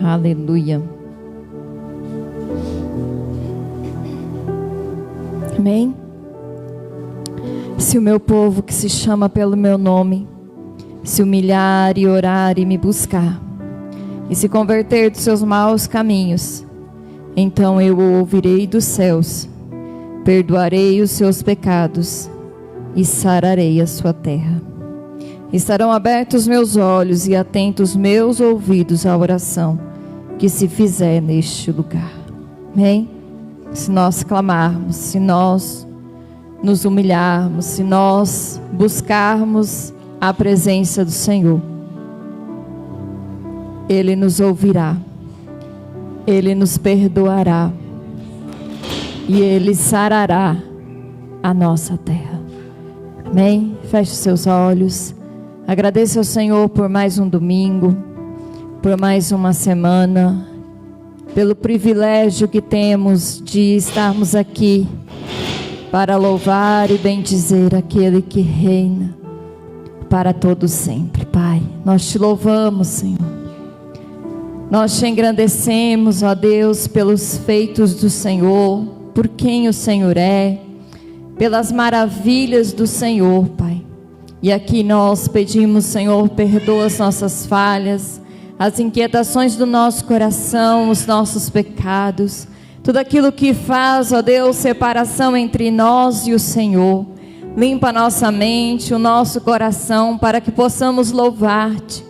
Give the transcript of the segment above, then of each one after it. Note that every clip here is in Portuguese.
Aleluia. Amém? Se o meu povo que se chama pelo meu nome se humilhar e orar e me buscar e se converter dos seus maus caminhos, então eu o ouvirei dos céus, perdoarei os seus pecados e sararei a sua terra. Estarão abertos meus olhos e atentos meus ouvidos à oração que se fizer neste lugar. Amém? Se nós clamarmos, se nós nos humilharmos, se nós buscarmos a presença do Senhor, Ele nos ouvirá, Ele nos perdoará e Ele sarará a nossa terra. Amém? Feche seus olhos. Agradeça ao Senhor por mais um domingo, por mais uma semana, pelo privilégio que temos de estarmos aqui para louvar e bendizer aquele que reina para todo sempre. Pai, nós te louvamos, Senhor. Nós te engrandecemos, ó Deus, pelos feitos do Senhor, por quem o Senhor é, pelas maravilhas do Senhor, Pai. E aqui nós pedimos, Senhor, perdoa as nossas falhas, as inquietações do nosso coração, os nossos pecados, tudo aquilo que faz, ó Deus, separação entre nós e o Senhor. Limpa a nossa mente, o nosso coração, para que possamos louvar-te,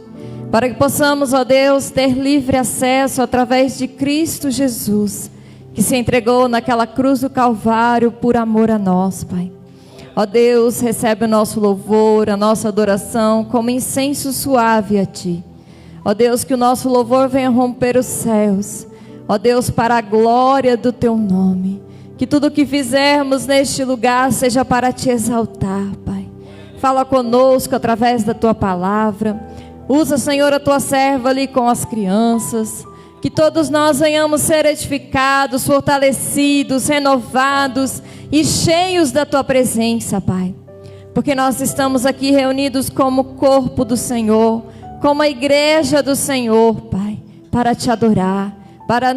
para que possamos, ó Deus, ter livre acesso através de Cristo Jesus, que se entregou naquela cruz do Calvário por amor a nós, Pai. Ó Deus, recebe o nosso louvor, a nossa adoração como incenso suave a Ti. Ó Deus, que o nosso louvor venha romper os céus. Ó Deus, para a glória do Teu nome. Que tudo o que fizermos neste lugar seja para Te exaltar, Pai. Fala conosco através da Tua palavra. Usa, Senhor, a Tua serva ali com as crianças. Que todos nós venhamos ser edificados, fortalecidos, renovados e cheios da Tua presença, Pai. Porque nós estamos aqui reunidos como corpo do Senhor, como a igreja do Senhor, Pai, para Te adorar, para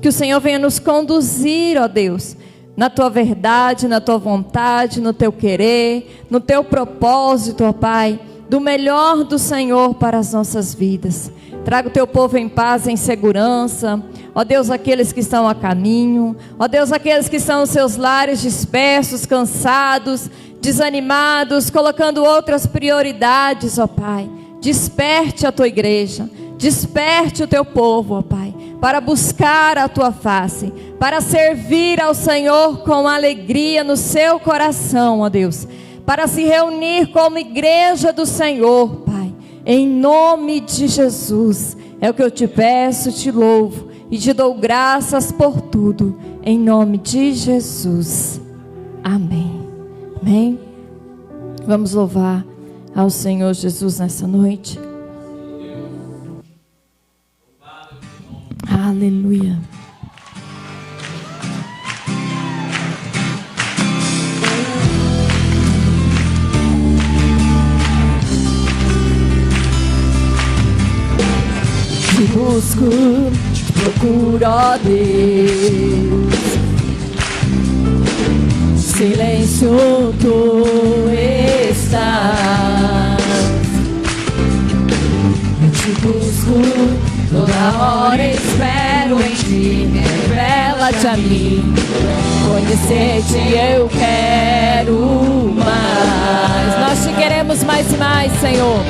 que o Senhor venha nos conduzir, ó Deus, na Tua verdade, na Tua vontade, no Teu querer, no Teu propósito, ó Pai, do melhor do Senhor para as nossas vidas. Traga o Teu povo em paz, em segurança. Ó Deus, aqueles que estão a caminho. Ó Deus, aqueles que estão nos seus lares dispersos, cansados, desanimados, colocando outras prioridades, ó Pai. Desperte a Tua igreja. Desperte o Teu povo, ó Pai, para buscar a Tua face, para servir ao Senhor com alegria no seu coração, ó Deus, para se reunir como igreja do Senhor, Pai, em nome de Jesus. É o que eu te peço, te louvo e te dou graças por tudo, em nome de Jesus. Amém. Amém. Vamos louvar ao Senhor Jesus nessa noite. Aleluia. Te busco, te procuro, ó Deus. Silêncio tu estás. Eu te busco, toda hora espero em Ti. Revela-te a mim. Conhecer-te eu quero mais. Nós te queremos mais e mais, Senhor.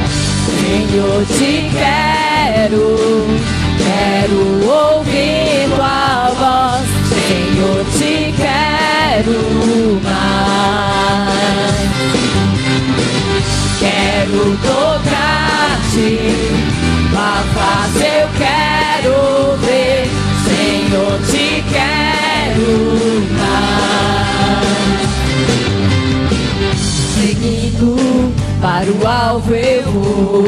Senhor, te quero, quero ouvir Tua voz. Senhor, te quero mais. Quero tocar-te, Tua face eu quero ver. Senhor, te quero mais. Seguindo para o alvo eu vou,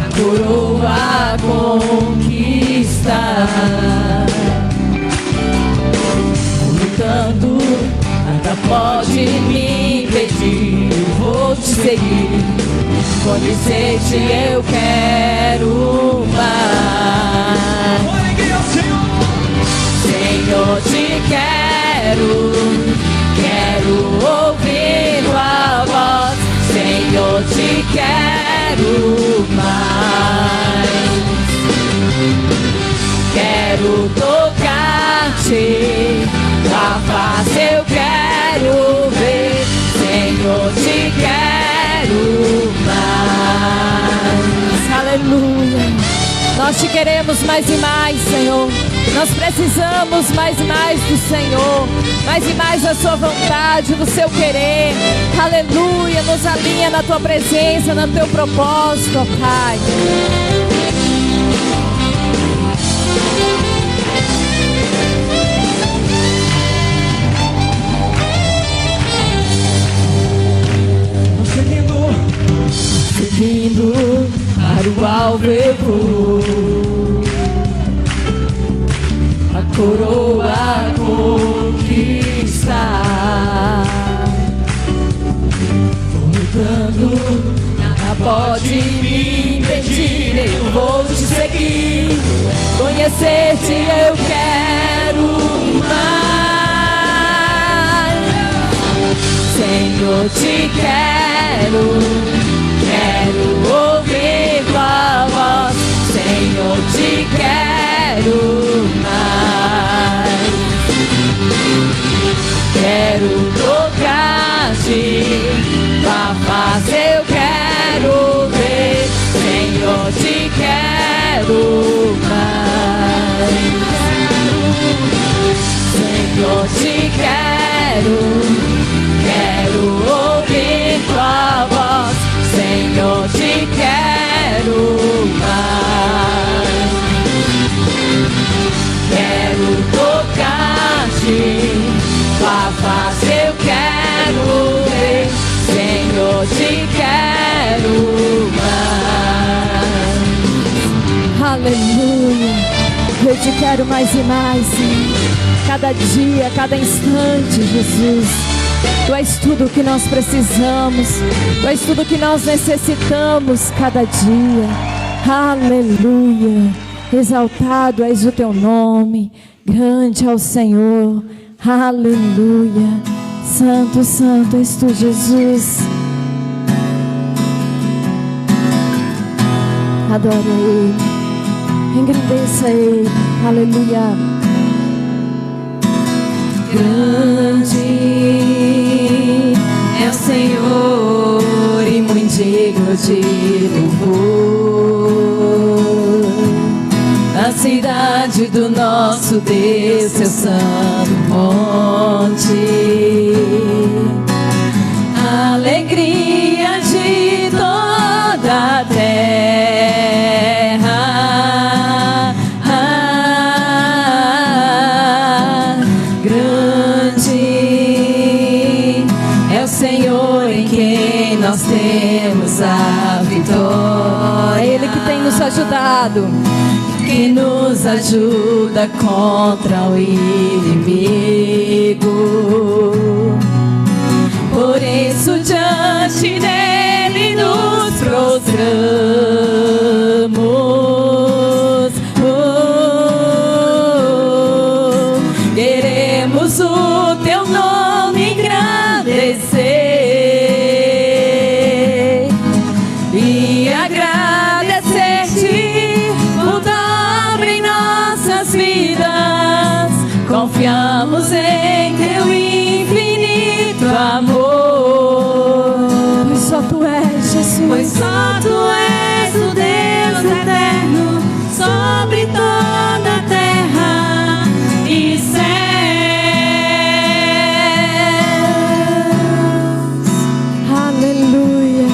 a coroa conquistar. Lutando, nada pode me impedir. Eu vou te seguir, Conhecer-te eu quero mais. Senhor, te quero, quero ouvir tua voz. Senhor, te quero mais. Quero tocar-te, tua face eu quero ver. Senhor, te quero mais. Aleluia. Nós te queremos mais e mais, Senhor. Nós precisamos mais e mais do Senhor, mais e mais da sua vontade, do seu querer. Aleluia, nos alinha na tua presença, no teu propósito, ó Pai. Seguindo para o alvo eu vou, a coroa conquistar. Vou lutando, nada pode me impedir. Eu vou te seguir, conhecer-te eu quero mais. Senhor, te quero, quero ouvir tua voz. Senhor, te quero mais. Quero tocar-te, tua face eu quero ver. Senhor, te quero mais. Senhor, te quero, quero ouvir tua voz. Senhor, te quero mais. Quero tocar-te, tua face eu quero ver. Senhor, te quero mais. Aleluia. Eu te quero mais e mais, Senhor. Cada dia, cada instante, Jesus. Tu és tudo que nós precisamos. Tu és tudo que nós necessitamos cada dia. Aleluia. Exaltado és o teu nome. Grande é o Senhor. Aleluia. Santo, santo és tu, Jesus. Adore Ele. Engrandeça Ele. Aleluia. Grande é o Senhor e muito digno de louvor. Na cidade do nosso Deus, seu santo monte, alegria de toda a terra. Senhor, em quem nós temos a vitória. Ele que tem nos ajudado, que nos ajuda contra o inimigo. Por isso diante dele nos prostramos. Queremos o teu nome engrandecer e agradecer-te por tua obra em nossas vidas. Confiamos em teu infinito amor, pois só tu és, Jesus. Pois só tu és o Deus eterno sobre toda a terra e céu. Aleluia.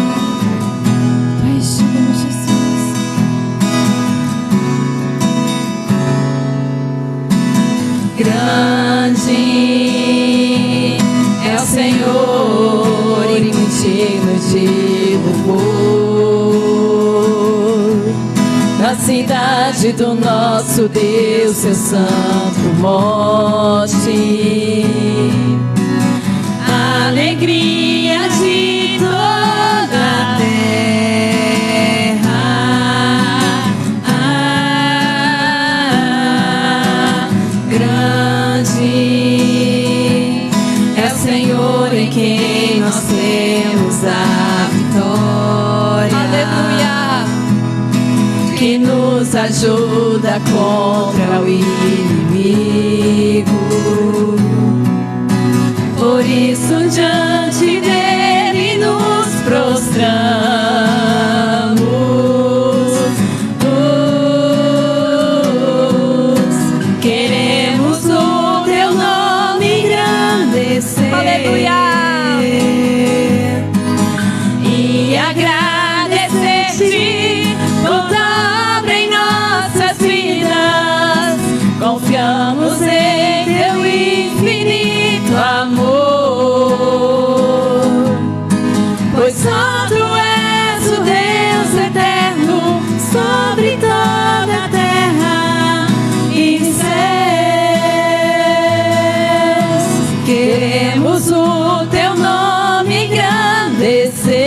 Tu és Deus, Jesus. Grande é o Senhor e muito digno de louvor. Na cidade do nosso Deus, seu santo monte, alegria de toda a terra. ajuda contra o inimigo. Por isso diante dele nos prostramos. Queremos o teu nome engrandecer. Aleluia! E agradecer-te por tua obra em nossas vidas. Confiamos em teu infinito amor, pois só tu és o Deus eterno sobre toda a terra e céus. Queremos o teu nome engrandecer.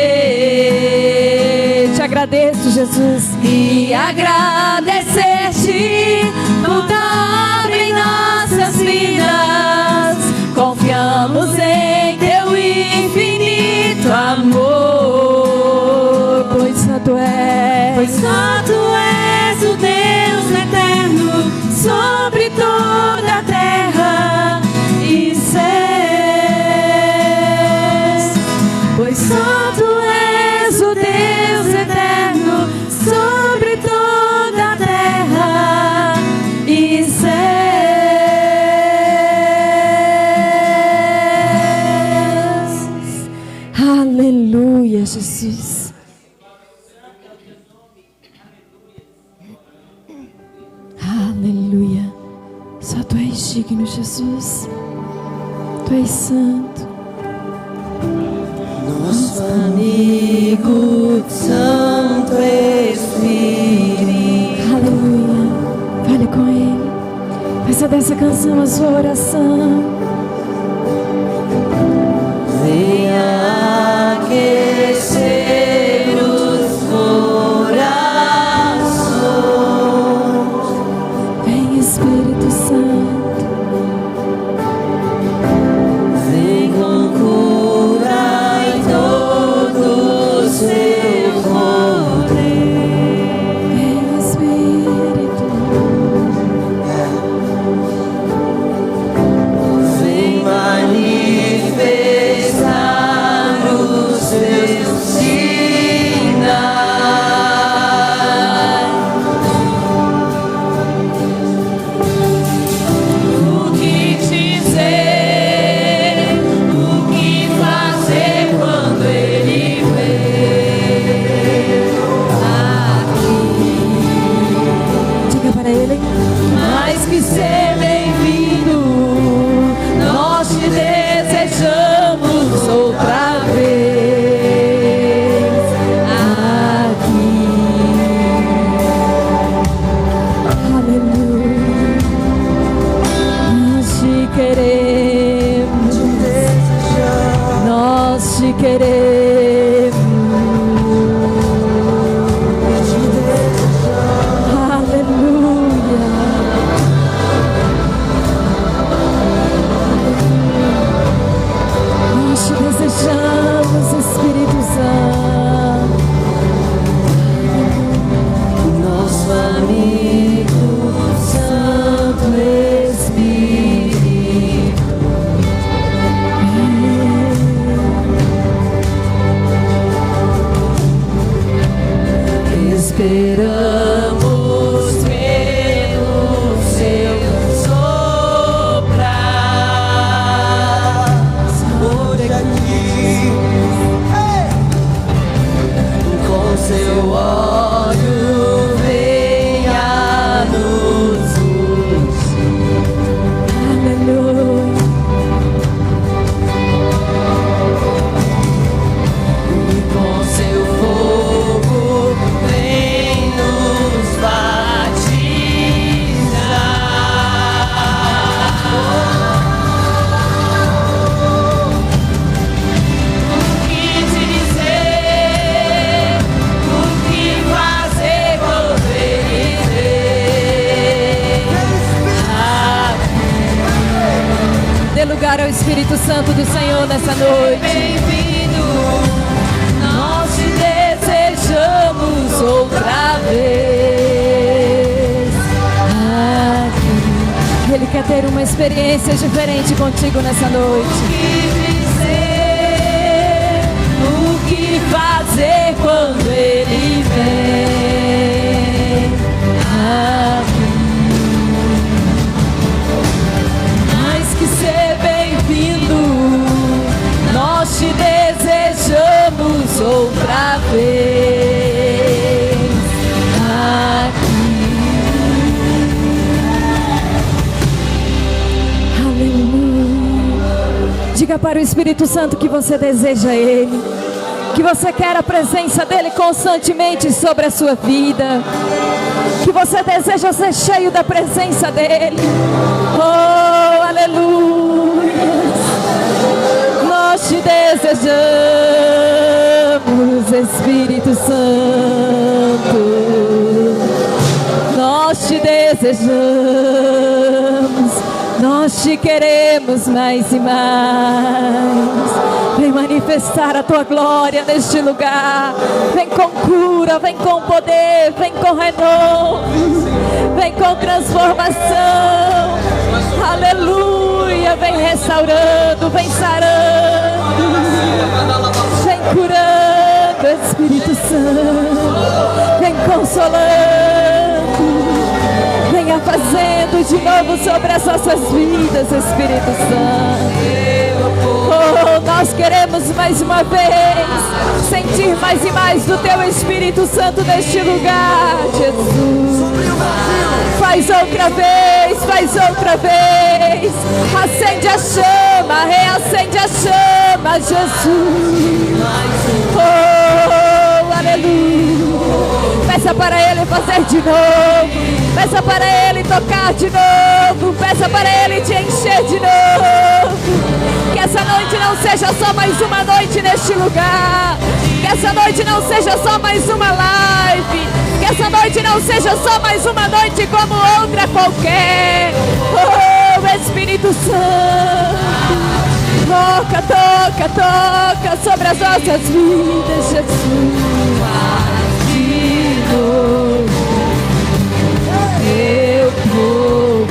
Te agradeço, Jesus, e agradecer-te por tua obra em nossas vidas. Confiamos em teu infinito amor, pois só tu és o Deus eterno sobre toda a terra e céus. Pois só tu és o Deus eterno sobre toda a terra e céus. Aleluia, Jesus. Aleluia. Só tu és digno, Jesus. Tu és santo. Nosso amigo Santo Espírito. Aleluia. Fale com Ele. Faça dessa canção a sua oração. Venha aquecer os corações. Vem, Espírito Santo. Vem com cura em todo o seu poder. Vem, Espírito. Vem manifestar os seus sinais. O que dizer, o que fazer quando Ele vem aqui. Diga para Ele. Mais que ser bem-vindo, nós te desejamos outra vez aqui. Aleluia. Nós te queremos. Nós te queremos. Aleluia. Nós te desejamos, Espírito Santo. Nosso amigo Santo Espírito. Esperamos pelo seu soprar. Hoje aqui, com seu óleo venha nos ungir. Aleluia. E com seu fogo vem nos batizar. O que dizer, o que fazer quando Ele vem? Dê lugar ao Espírito Santo do Senhor nessa noite. Bem-vindo, nós te desejamos outra vez. uma experiência diferente contigo nessa noite. O que fazer quando Ele vem aqui? Mais que ser bem-vindo, nós te desejamos outra vez aqui. Aleluia. Diga para o Espírito Santo que você deseja Ele, que você quer a presença dEle constantemente sobre a sua vida, que você deseja ser cheio da presença dEle. Oh, aleluia. Nós te desejamos, Espírito Santo. Nós te desejamos. Nós te queremos mais e mais. Vem manifestar a tua glória neste lugar. Vem com cura, vem com poder, vem com renovo, vem com transformação. Aleluia. Vem restaurando, vem sarando, vem curando, Espírito Santo. Vem consolando, venha fazendo de novo sobre as nossas vidas, Espírito Santo. Oh, nós queremos mais uma vez sentir mais e mais do Teu Espírito Santo neste lugar, Jesus. Faz outra vez, faz outra vez. Acende a chama, reacende a chama, Jesus. Oh, aleluia. Peça para Ele fazer de novo. Peça para Ele tocar de novo. Peça para Ele te encher de novo. Que essa noite não seja só mais uma noite neste lugar. Que essa noite não seja só mais uma live. Que essa noite não seja só mais uma noite como outra qualquer. Oh, Espírito Santo, toca, toca, toca sobre as nossas vidas, Jesus. Teu povo,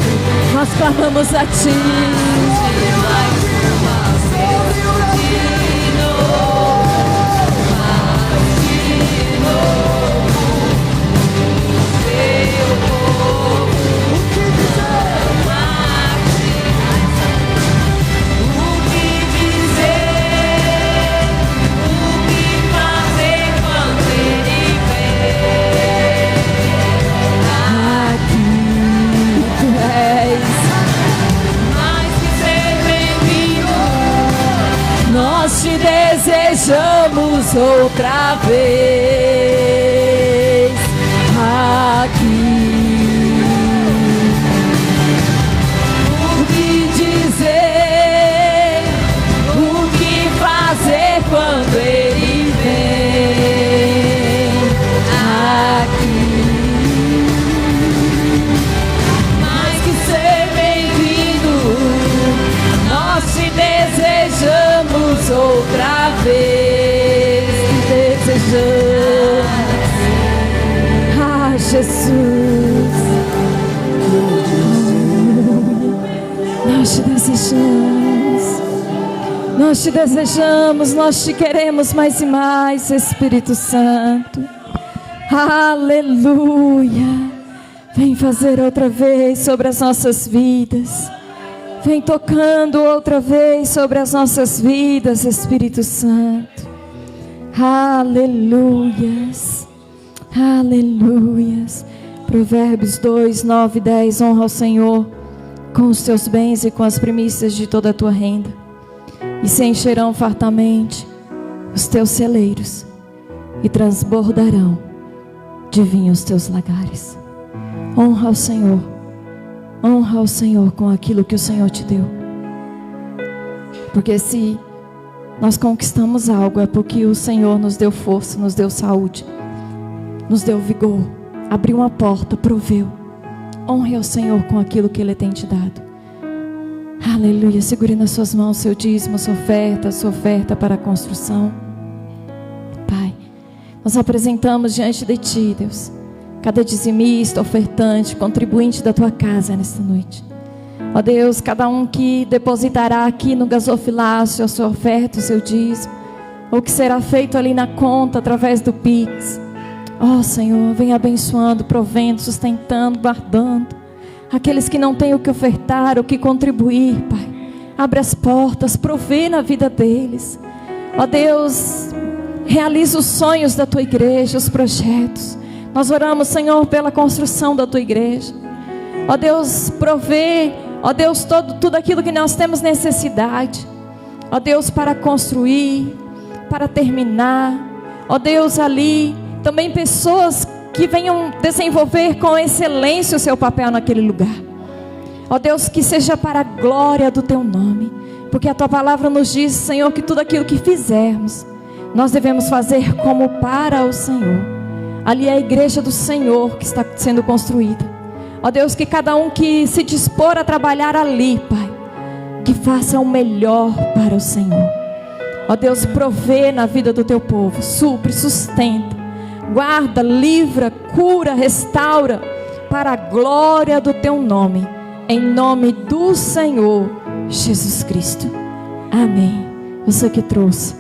nós clamamos a Ti. Nós te desejamos outra vez aqui. O que dizer, o que fazer quando Ele vem aqui? Mais que ser bem-vindo, nós te desejamos outra vez, desejamos. Ah, Jesus, nós te desejamos, nós te desejamos, nós te queremos mais e mais, Espírito Santo. Aleluia. Vem fazer outra vez sobre as nossas vidas. Vem tocando outra vez sobre as nossas vidas, Espírito Santo. Aleluias, aleluias. Provérbios 2, 9 e 10. Honra ao Senhor com os teus bens e com as primícias de toda a tua renda, e se encherão fartamente os teus celeiros, e transbordarão de vinho os teus lagares. Honra ao Senhor. Honra ao Senhor com aquilo que o Senhor te deu. Porque se nós conquistamos algo, é porque o Senhor nos deu força, nos deu saúde, nos deu vigor, abriu uma porta, proveu. Honre ao Senhor com aquilo que Ele tem te dado. Aleluia. Segure nas suas mãos seu dízimo, sua oferta para a construção. Pai, nós apresentamos diante de Ti, Deus, cada dizimista, ofertante, contribuinte da Tua casa nesta noite. Ó Deus, cada um que depositará aqui no gasofilácio a sua oferta, o seu dízimo, ou que será feito ali na conta através do Pix. Ó Senhor, vem abençoando, provendo, sustentando, guardando aqueles que não têm o que ofertar, o que contribuir, Pai. Abre as portas, provê na vida deles. Ó Deus, realiza os sonhos da Tua igreja, os projetos. Nós oramos, Senhor, pela construção da Tua igreja. Ó Deus, provê, ó Deus, tudo aquilo que nós temos necessidade. Ó Deus, para construir, para terminar. Ó Deus, ali também pessoas que venham desenvolver com excelência o seu papel naquele lugar. Ó Deus, que seja para a glória do Teu nome. Porque a Tua palavra nos diz, Senhor, que tudo aquilo que fizermos, nós devemos fazer como para o Senhor. Ali é a igreja do Senhor que está sendo construída. Ó Deus, que cada um que se dispor a trabalhar ali, Pai, que faça o melhor para o Senhor. Ó Deus, provê na vida do Teu povo, supre, sustenta, guarda, livra, cura, restaura, para a glória do Teu nome, em nome do Senhor Jesus Cristo. Amém. Você que trouxe,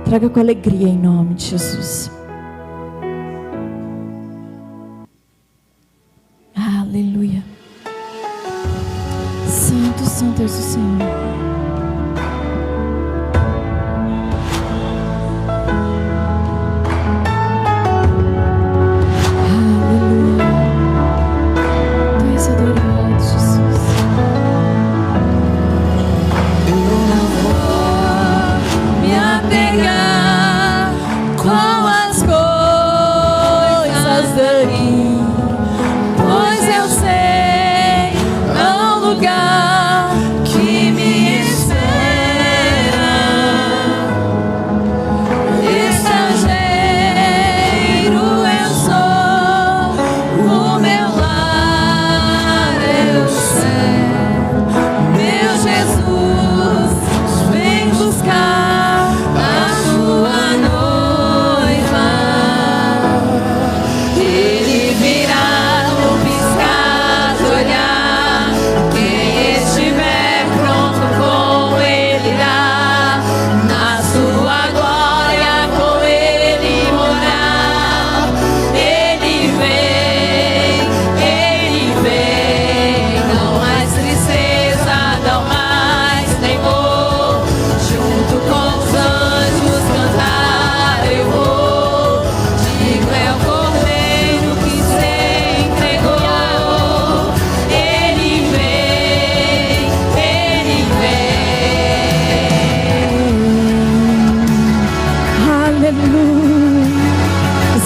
traga com alegria em nome de Jesus. Aleluia. Santo, santo é o Senhor.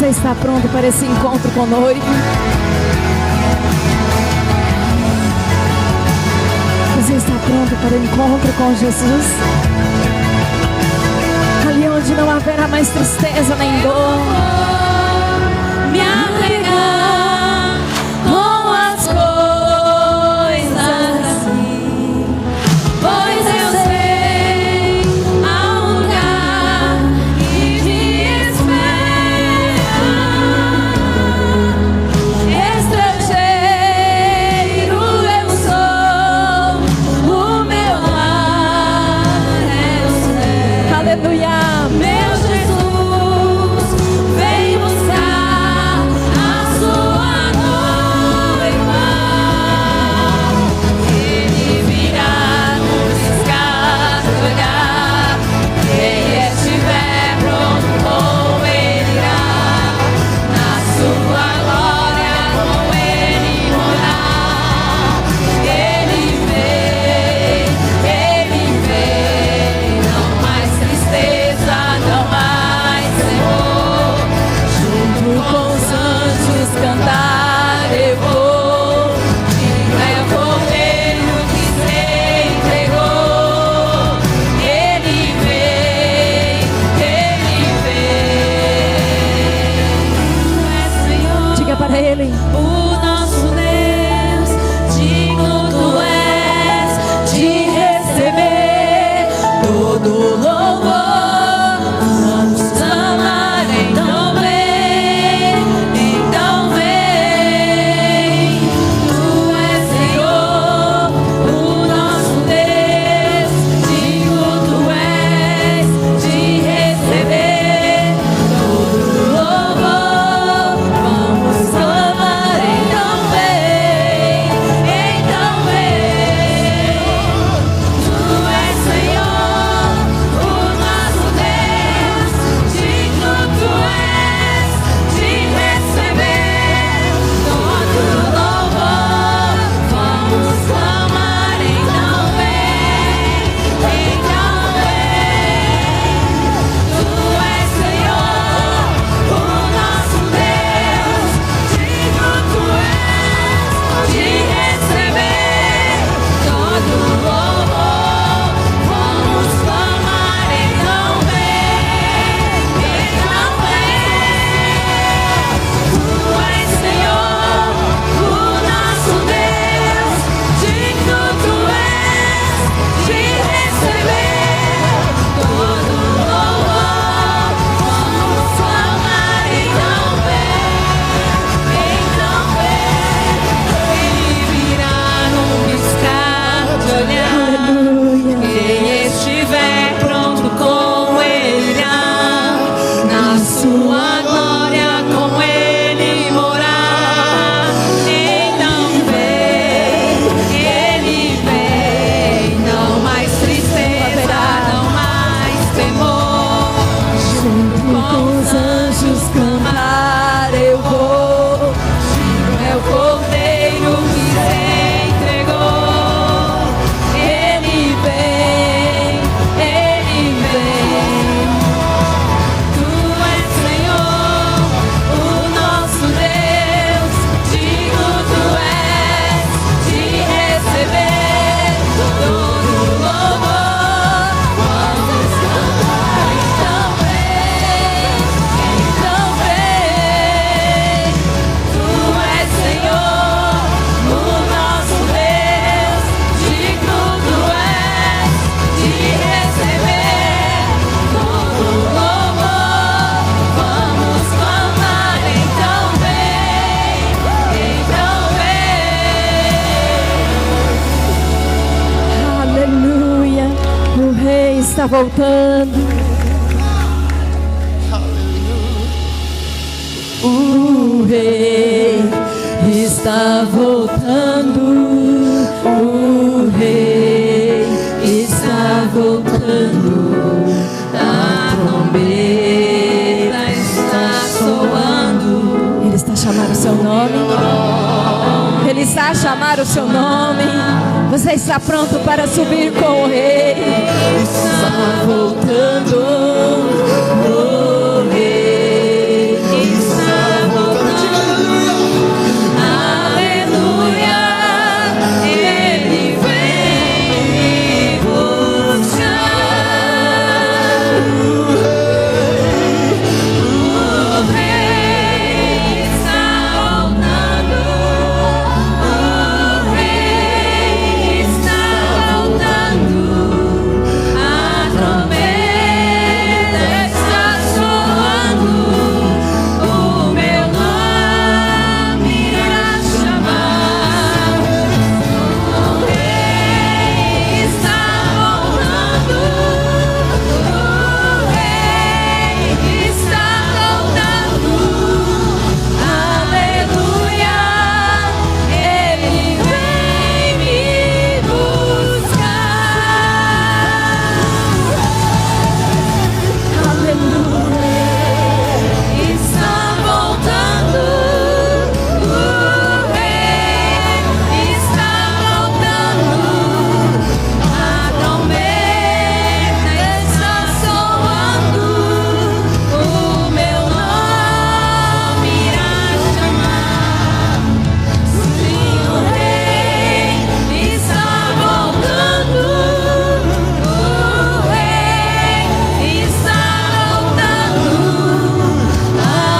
Está pronto para esse encontro com o noivo? Você está pronto para o encontro com Jesus? Ali onde não haverá mais tristeza nem dor. Me alegrar com as coisas assim, pois eu sei há um lugar que me espera. Estrangeiro eu sou, o meu lar é o céu. Aleluia. Meu Jesus vem buscar a sua noiva. Ele virá no piscar do olhar. Quem estiver pronto com ele irá. Na sua glória com ele morar. Ele vem, não mais tristeza, não mais temor. Junto com os anjos cantar eu vou. Digno é o Cordeiro que se entregou. Ele vem, é Senhor. Diga para Ele. O nosso Deus, digno tu és de receber todo louvor. Vamos clamar, então vem, então vem. Tu és Senhor, o está voltando. O Rei está voltando. O Rei está voltando. A trombeta está soando. Ele está a chamar o seu nome. Ele está a chamar o seu nome. Você está pronto para subir com o Rei? Está voltando. O Rei está voltando. Aleluia. Ele vem me buscar. O Rei está voltando. O Rei está voltando. A trombeta está soando. O meu nome irá chamar. O Rei está voltando. O Rei está voltando. Aleluia. Ele vem me buscar. Aleluia. Está voltando. O Rei está voltando. A trombeta está soando. O meu nome irá chamar. Sim, o Rei está voltando. O Rei está voltando.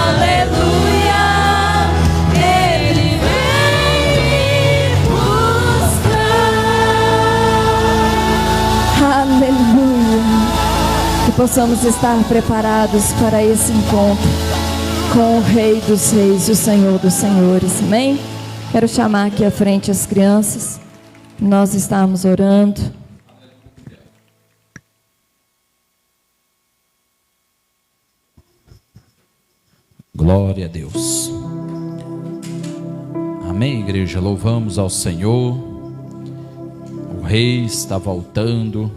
Aleluia. Ele vem me buscar. Aleluia. Que possamos estar preparados para esse encontro com o Rei dos Reis e o Senhor dos Senhores. Amém? Quero chamar aqui à frente as crianças. Nós estamos orando. Glória a Deus. Amém, igreja. Louvamos ao Senhor. O Rei está voltando.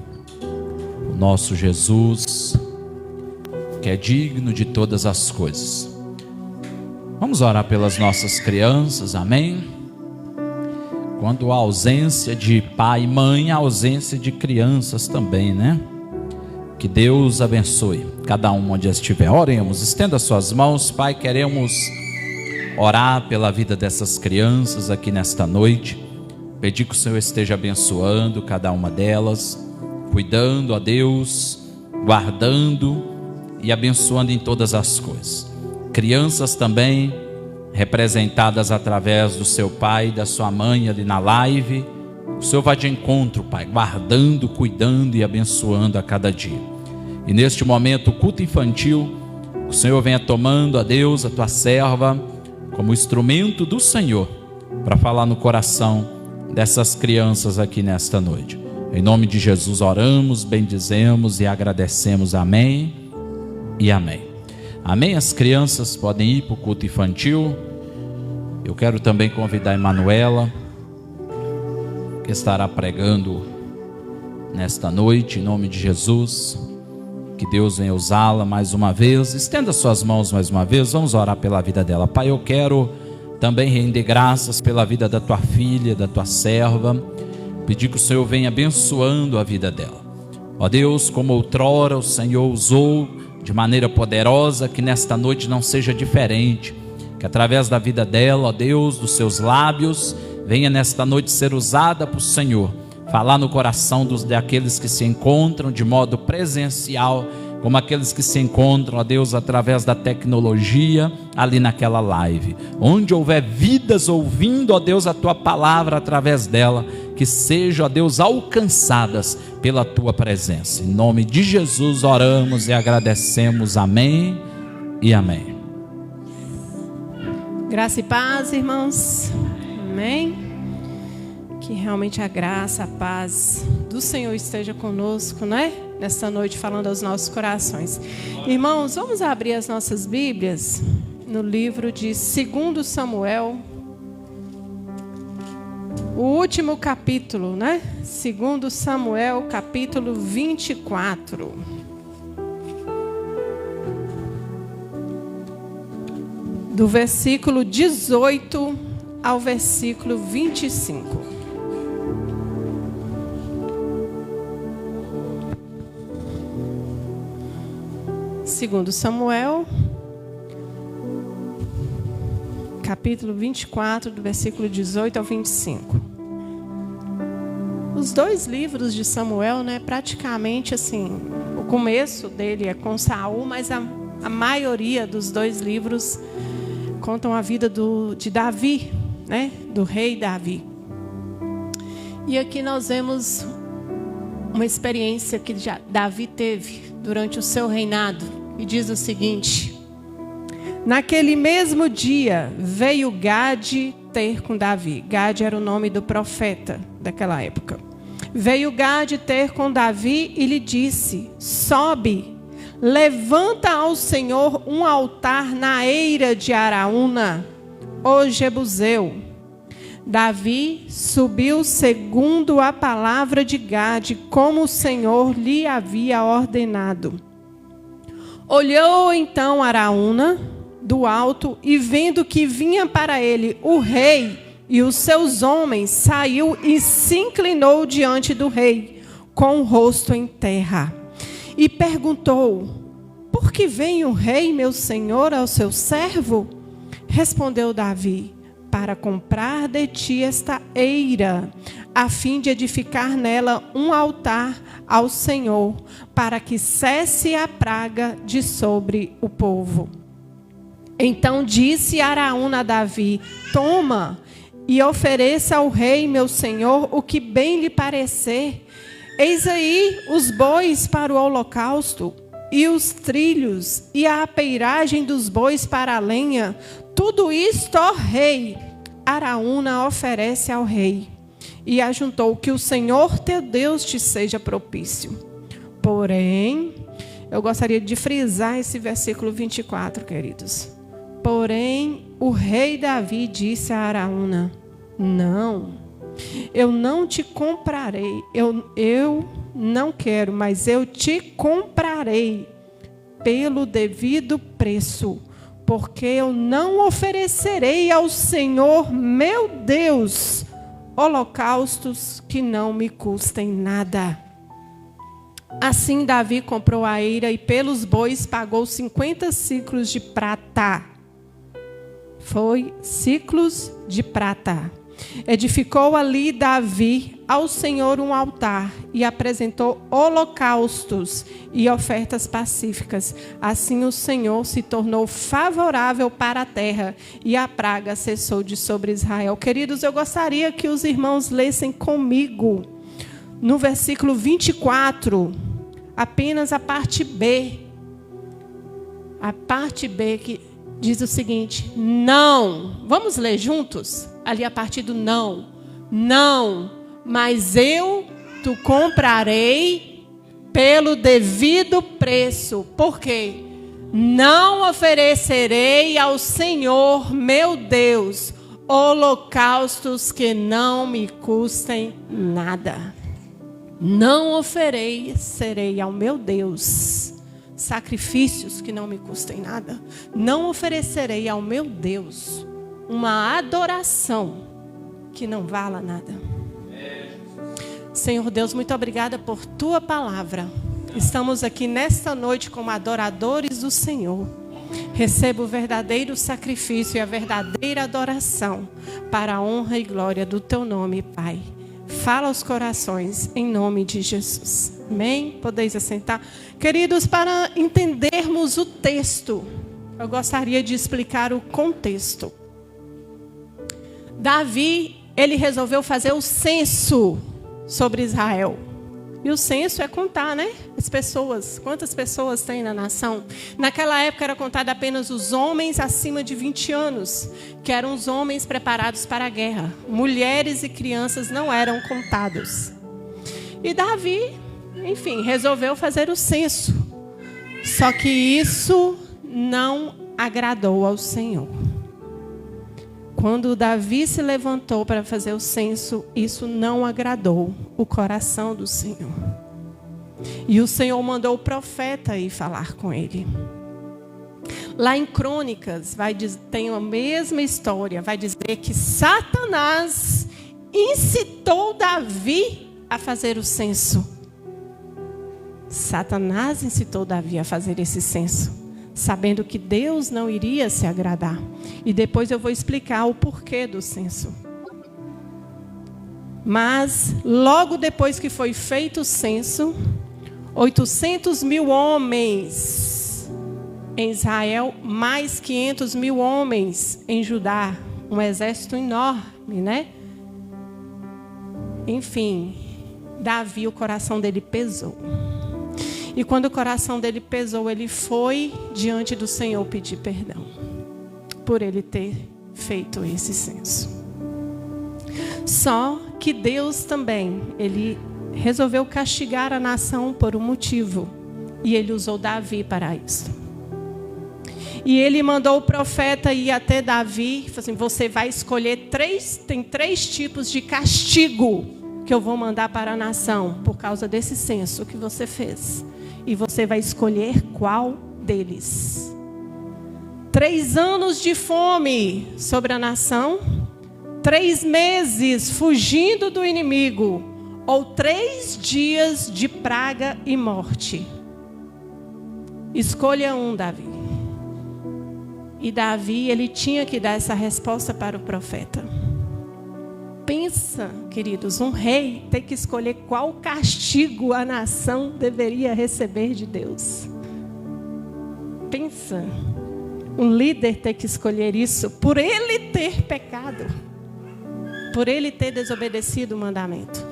O nosso Jesus, que é digno de todas as coisas. Vamos orar pelas nossas crianças, amém? Quando há ausência de pai e mãe, há ausência de crianças também, né? Que Deus abençoe cada um onde estiver. Oremos, estenda suas mãos. Pai, queremos orar pela vida dessas crianças aqui nesta noite. Pedir que o Senhor esteja abençoando cada uma delas, cuidando, a Deus, guardando e abençoando em todas as coisas. Crianças também representadas através do seu pai e da sua mãe ali na live. O Senhor vai de encontro, Pai, guardando, cuidando e abençoando a cada dia. E neste momento, o culto infantil, o Senhor venha tomando, a Deus, a tua serva, como instrumento do Senhor, para falar no coração dessas crianças aqui nesta noite. Em nome de Jesus oramos, bendizemos e agradecemos. Amém e amém. Amém. As crianças podem ir para o culto infantil. Eu quero também convidar a Emanuela, que estará pregando nesta noite, em nome de Jesus. Que Deus venha usá-la mais uma vez. Estenda suas mãos mais uma vez. Vamos orar pela vida dela. Pai, eu quero também render graças pela vida da tua filha, da tua serva. Pedir que o Senhor venha abençoando a vida dela. Ó Deus, como outrora o Senhor usou de maneira poderosa, que nesta noite não seja diferente. Que através da vida dela, ó Deus, dos seus lábios, venha nesta noite ser usada por Senhor. Falar no coração daqueles que se encontram de modo presencial, como aqueles que se encontram, ó Deus, através da tecnologia, ali naquela live. Onde houver vidas ouvindo, ó Deus, a tua palavra através dela, que sejam, ó Deus, alcançadas pela tua presença. Em nome de Jesus oramos e agradecemos. Amém e amém. Graça e paz, irmãos. Amém. Que realmente a graça, a paz do Senhor esteja conosco, né? nesta noite falando aos nossos corações. Irmãos, vamos abrir as nossas Bíblias no livro de 2 Samuel, o último capítulo, né? 2 Samuel, capítulo 24. Do versículo 18 ao versículo 25. Segundo Samuel, capítulo 24, do versículo 18 ao 25. Os dois livros de Samuel, né, praticamente assim, o começo dele é com Saul, mas a maioria dos dois livros contam a vida de Davi, né, do rei Davi. E aqui nós vemos uma experiência que Davi teve durante o seu reinado. E diz o seguinte: naquele mesmo dia veio Gade ter com Davi. Gade era o nome do profeta daquela época. Veio Gade ter com Davi e lhe disse: sobe, levanta ao Senhor um altar na eira de Araúna, o Jebuseu. Davi subiu segundo a palavra de Gade, como o Senhor lhe havia ordenado. Olhou então Araúna do alto e vendo que vinha para ele o rei e os seus homens, saiu e se inclinou diante do rei, com o rosto em terra. E perguntou: por que vem o rei, meu senhor, ao seu servo? Respondeu Davi: para comprar de ti esta eira, a fim de edificar nela um altar ao Senhor, para que cesse a praga de sobre o povo. Então disse Araúna a Davi: toma e ofereça ao rei, meu senhor, o que bem lhe parecer. Eis aí os bois para o holocausto, e os trilhos, e a apeiragem dos bois para a lenha. Tudo isto, ó rei, Araúna oferece ao rei. E ajuntou: que o Senhor teu Deus te seja propício. Porém, eu gostaria de frisar esse versículo 24, queridos. Porém, o rei Davi disse a Araúna: não, eu não te comprarei, eu não quero, mas eu te comprarei pelo devido preço, porque eu não oferecerei ao Senhor meu Deus holocaustos que não me custem nada. Assim Davi comprou a eira e pelos bois pagou 50 ciclos de prata. Foi ciclos de prata. Edificou ali Davi ao Senhor um altar e apresentou holocaustos e ofertas pacíficas. Assim o Senhor se tornou favorável para a terra e a praga cessou de sobre Israel. Queridos, eu gostaria que os irmãos lessem comigo no versículo 24, apenas a parte B. A parte B que diz o seguinte: não. Vamos ler juntos? Ali a partir do não. Não, mas eu te comprarei pelo devido preço. Por quê? Não oferecerei ao Senhor meu Deus holocaustos que não me custem nada. Não oferecerei ao meu Deus sacrifícios que não me custem nada. Não oferecerei ao meu Deus uma adoração que não vala nada. Senhor Deus, muito obrigada por tua palavra. Estamos aqui nesta noite como adoradores do Senhor. Receba o verdadeiro sacrifício e a verdadeira adoração para a honra e glória do teu nome, Pai. Fala aos corações em nome de Jesus. Amém? Podeis assentar. Queridos, para entendermos o texto, eu gostaria de explicar o contexto. Davi, ele resolveu fazer o censo sobre Israel. E o censo é contar, né? As pessoas. Quantas pessoas tem na nação? Naquela época era contado apenas os homens acima de 20 anos, que eram os homens preparados para a guerra. Mulheres e crianças não eram contados. E Davi enfim, resolveu fazer o censo. Só que isso não agradou ao Senhor. Quando Davi se levantou para fazer o censo, isso não agradou o coração do Senhor. E o Senhor mandou o profeta ir falar com ele. Lá em Crônicas, tem a mesma história. Vai dizer que Satanás incitou Davi a fazer o censo. Satanás incitou Davi a fazer esse censo, sabendo que Deus não iria se agradar. E depois eu vou explicar o porquê do censo. Mas, logo depois que foi feito o censo, 800 mil homens em Israel, mais 500 mil homens em Judá. Um exército enorme, né? Enfim, Davi, o coração dele pesou. E quando o coração dele pesou, ele foi diante do Senhor pedir perdão por ele ter feito esse censo. Só que Deus também, ele resolveu castigar a nação por um motivo. E ele usou Davi para isso. E ele mandou o profeta ir até Davi e falou assim: você vai escolher tem 3 tipos de castigo que eu vou mandar para a nação por causa desse censo que você fez. E você vai escolher qual deles. 3 anos de fome sobre a nação, 3 meses fugindo do inimigo, ou 3 dias de praga e morte. Escolha um, Davi. E Davi, ele tinha que dar essa resposta para o profeta. Pensa, queridos, um rei tem que escolher qual castigo a nação deveria receber de Deus. Pensa, um líder tem que escolher isso por ele ter pecado, por ele ter desobedecido o mandamento.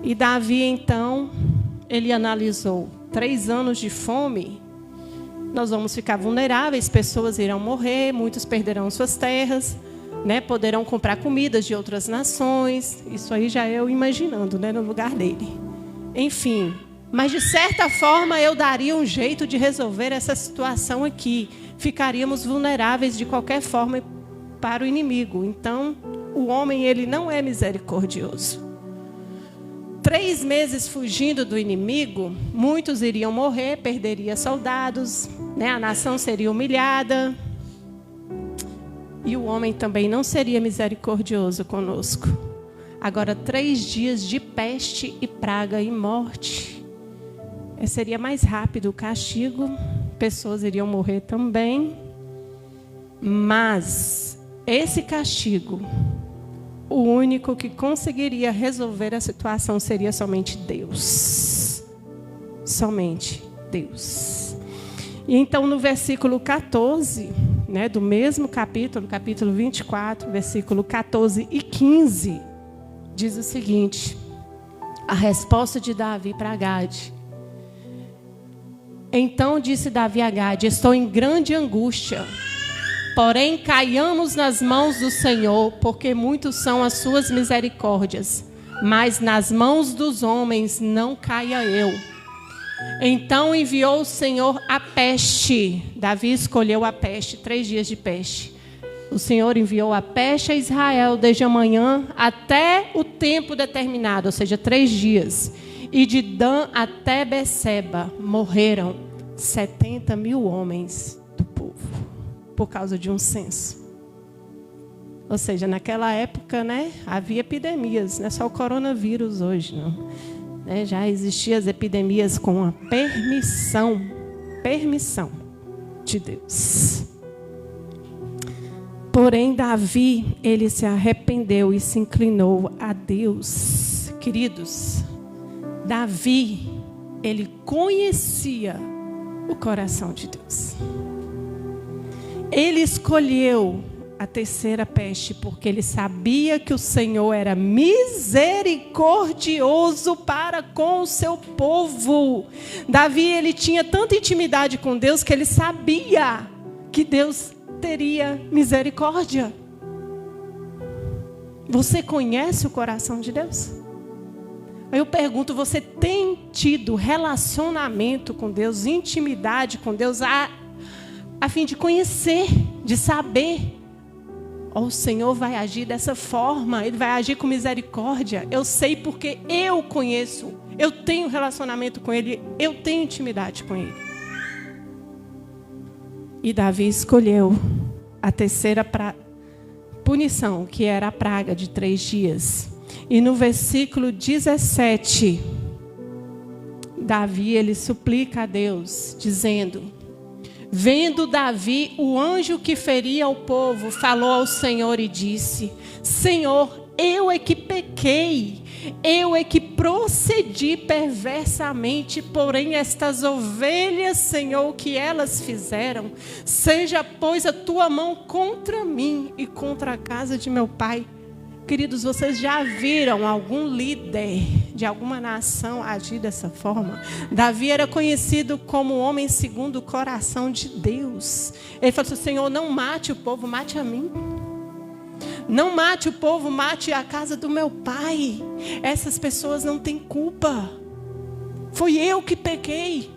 E Davi, então, ele analisou: 3 anos de fome, nós vamos ficar vulneráveis, pessoas irão morrer, muitos perderão suas terras, né? Poderão comprar comidas de outras nações. Isso aí já eu imaginando, né? No lugar dele. Enfim, mas de certa forma eu daria um jeito de resolver essa situação aqui. Ficaríamos vulneráveis de qualquer forma para o inimigo. Então, o homem, ele não é misericordioso. 3 meses fugindo do inimigo, muitos iriam morrer, perderia soldados, né? A nação seria humilhada. E o homem também não seria misericordioso conosco. Agora, 3 dias de peste e praga e morte. Seria mais rápido o castigo. Pessoas iriam morrer também. Mas esse castigo, o único que conseguiria resolver a situação seria somente Deus. Somente Deus. E então, no versículo 14... né, do mesmo capítulo 24, versículo 14 e 15, diz o seguinte: a resposta de Davi para Gade. Então disse Davi a Gade: estou em grande angústia, porém caiamos nas mãos do Senhor, porque muitos são as suas misericórdias, mas nas mãos dos homens não caia eu. Então enviou o Senhor a peste. Davi escolheu a peste, 3 dias de peste. O Senhor enviou a peste a Israel desde a manhã até o tempo determinado, ou seja, 3 dias. E de Dan até Beceba morreram 70 mil homens do povo, por causa de um censo. Ou seja, naquela época, né, havia epidemias, não é só o coronavírus hoje, não. Já existiam as epidemias com a permissão de Deus. Porém, Davi, ele se arrependeu e se inclinou a Deus. Queridos, Davi, ele conhecia o coração de Deus. Ele escolheu a terceira peste, porque ele sabia que o Senhor era misericordioso para com o seu povo. Davi, ele tinha tanta intimidade com Deus que ele sabia que Deus teria misericórdia. Você conhece o coração de Deus? Aí eu pergunto, você tem tido relacionamento com Deus, intimidade com Deus, a fim de conhecer, de saber? O Senhor vai agir dessa forma, Ele vai agir com misericórdia. Eu sei porque eu conheço, eu tenho relacionamento com Ele, eu tenho intimidade com Ele. E Davi escolheu a terceira punição, que era a praga de 3 dias. E no versículo 17, Davi, ele suplica a Deus, dizendo: vendo Davi o anjo que feria o povo, falou ao Senhor e disse: Senhor, eu é que pequei, eu é que procedi perversamente, porém estas ovelhas, Senhor, o que elas fizeram, seja, pois, a tua mão contra mim e contra a casa de meu pai. Queridos, vocês já viram algum líder de alguma nação agir dessa forma? Davi era conhecido como homem segundo o coração de Deus. Ele falou assim: Senhor, não mate o povo, mate a mim. Não mate o povo, mate a casa do meu pai. Essas pessoas não têm culpa. Foi eu que pequei.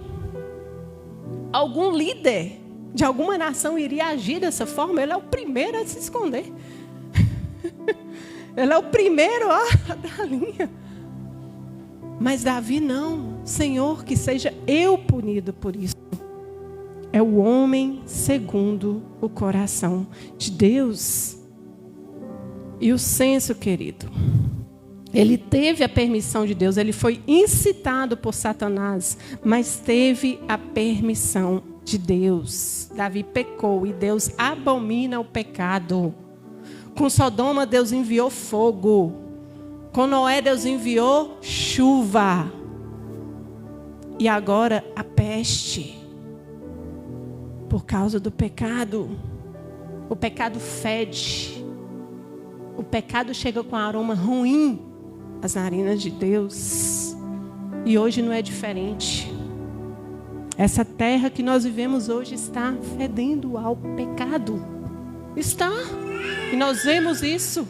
Algum líder de alguma nação iria agir dessa forma? Ele é o primeiro a se esconder. Ele é o primeiro da linha. Mas Davi não. Senhor, que seja eu punido por isso. É o homem segundo o coração de Deus. E o censo, querido, ele teve a permissão de Deus. Ele foi incitado por Satanás, mas teve a permissão de Deus. Davi pecou e Deus abomina o pecado. Com Sodoma, Deus enviou fogo. Com Noé, Deus enviou chuva. E agora, a peste. Por causa do pecado. O pecado fede. O pecado chega com aroma ruim às narinas de Deus. E hoje não é diferente. Essa terra que nós vivemos hoje está fedendo ao pecado. Está. E nós vemos isso.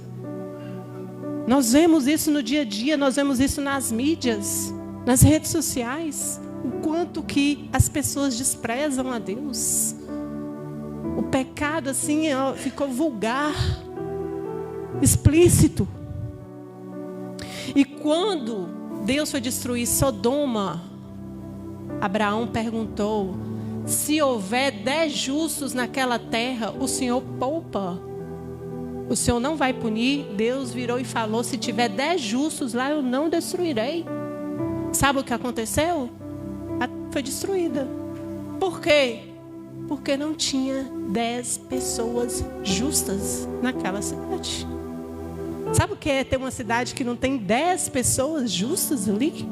Nós vemos isso no dia a dia, nós vemos isso nas mídias, nas redes sociais. O quanto que as pessoas desprezam a Deus. O pecado assim ficou vulgar, explícito. E quando Deus foi destruir Sodoma, Abraão perguntou: se houver 10 justos naquela terra, o Senhor poupa? O Senhor não vai punir? Deus virou e falou: se tiver 10 justos lá, eu não destruirei. Sabe o que aconteceu? Foi destruída. Por quê? Porque não tinha 10 pessoas justas naquela cidade. Sabe o que é ter uma cidade que não tem 10 pessoas justas ali?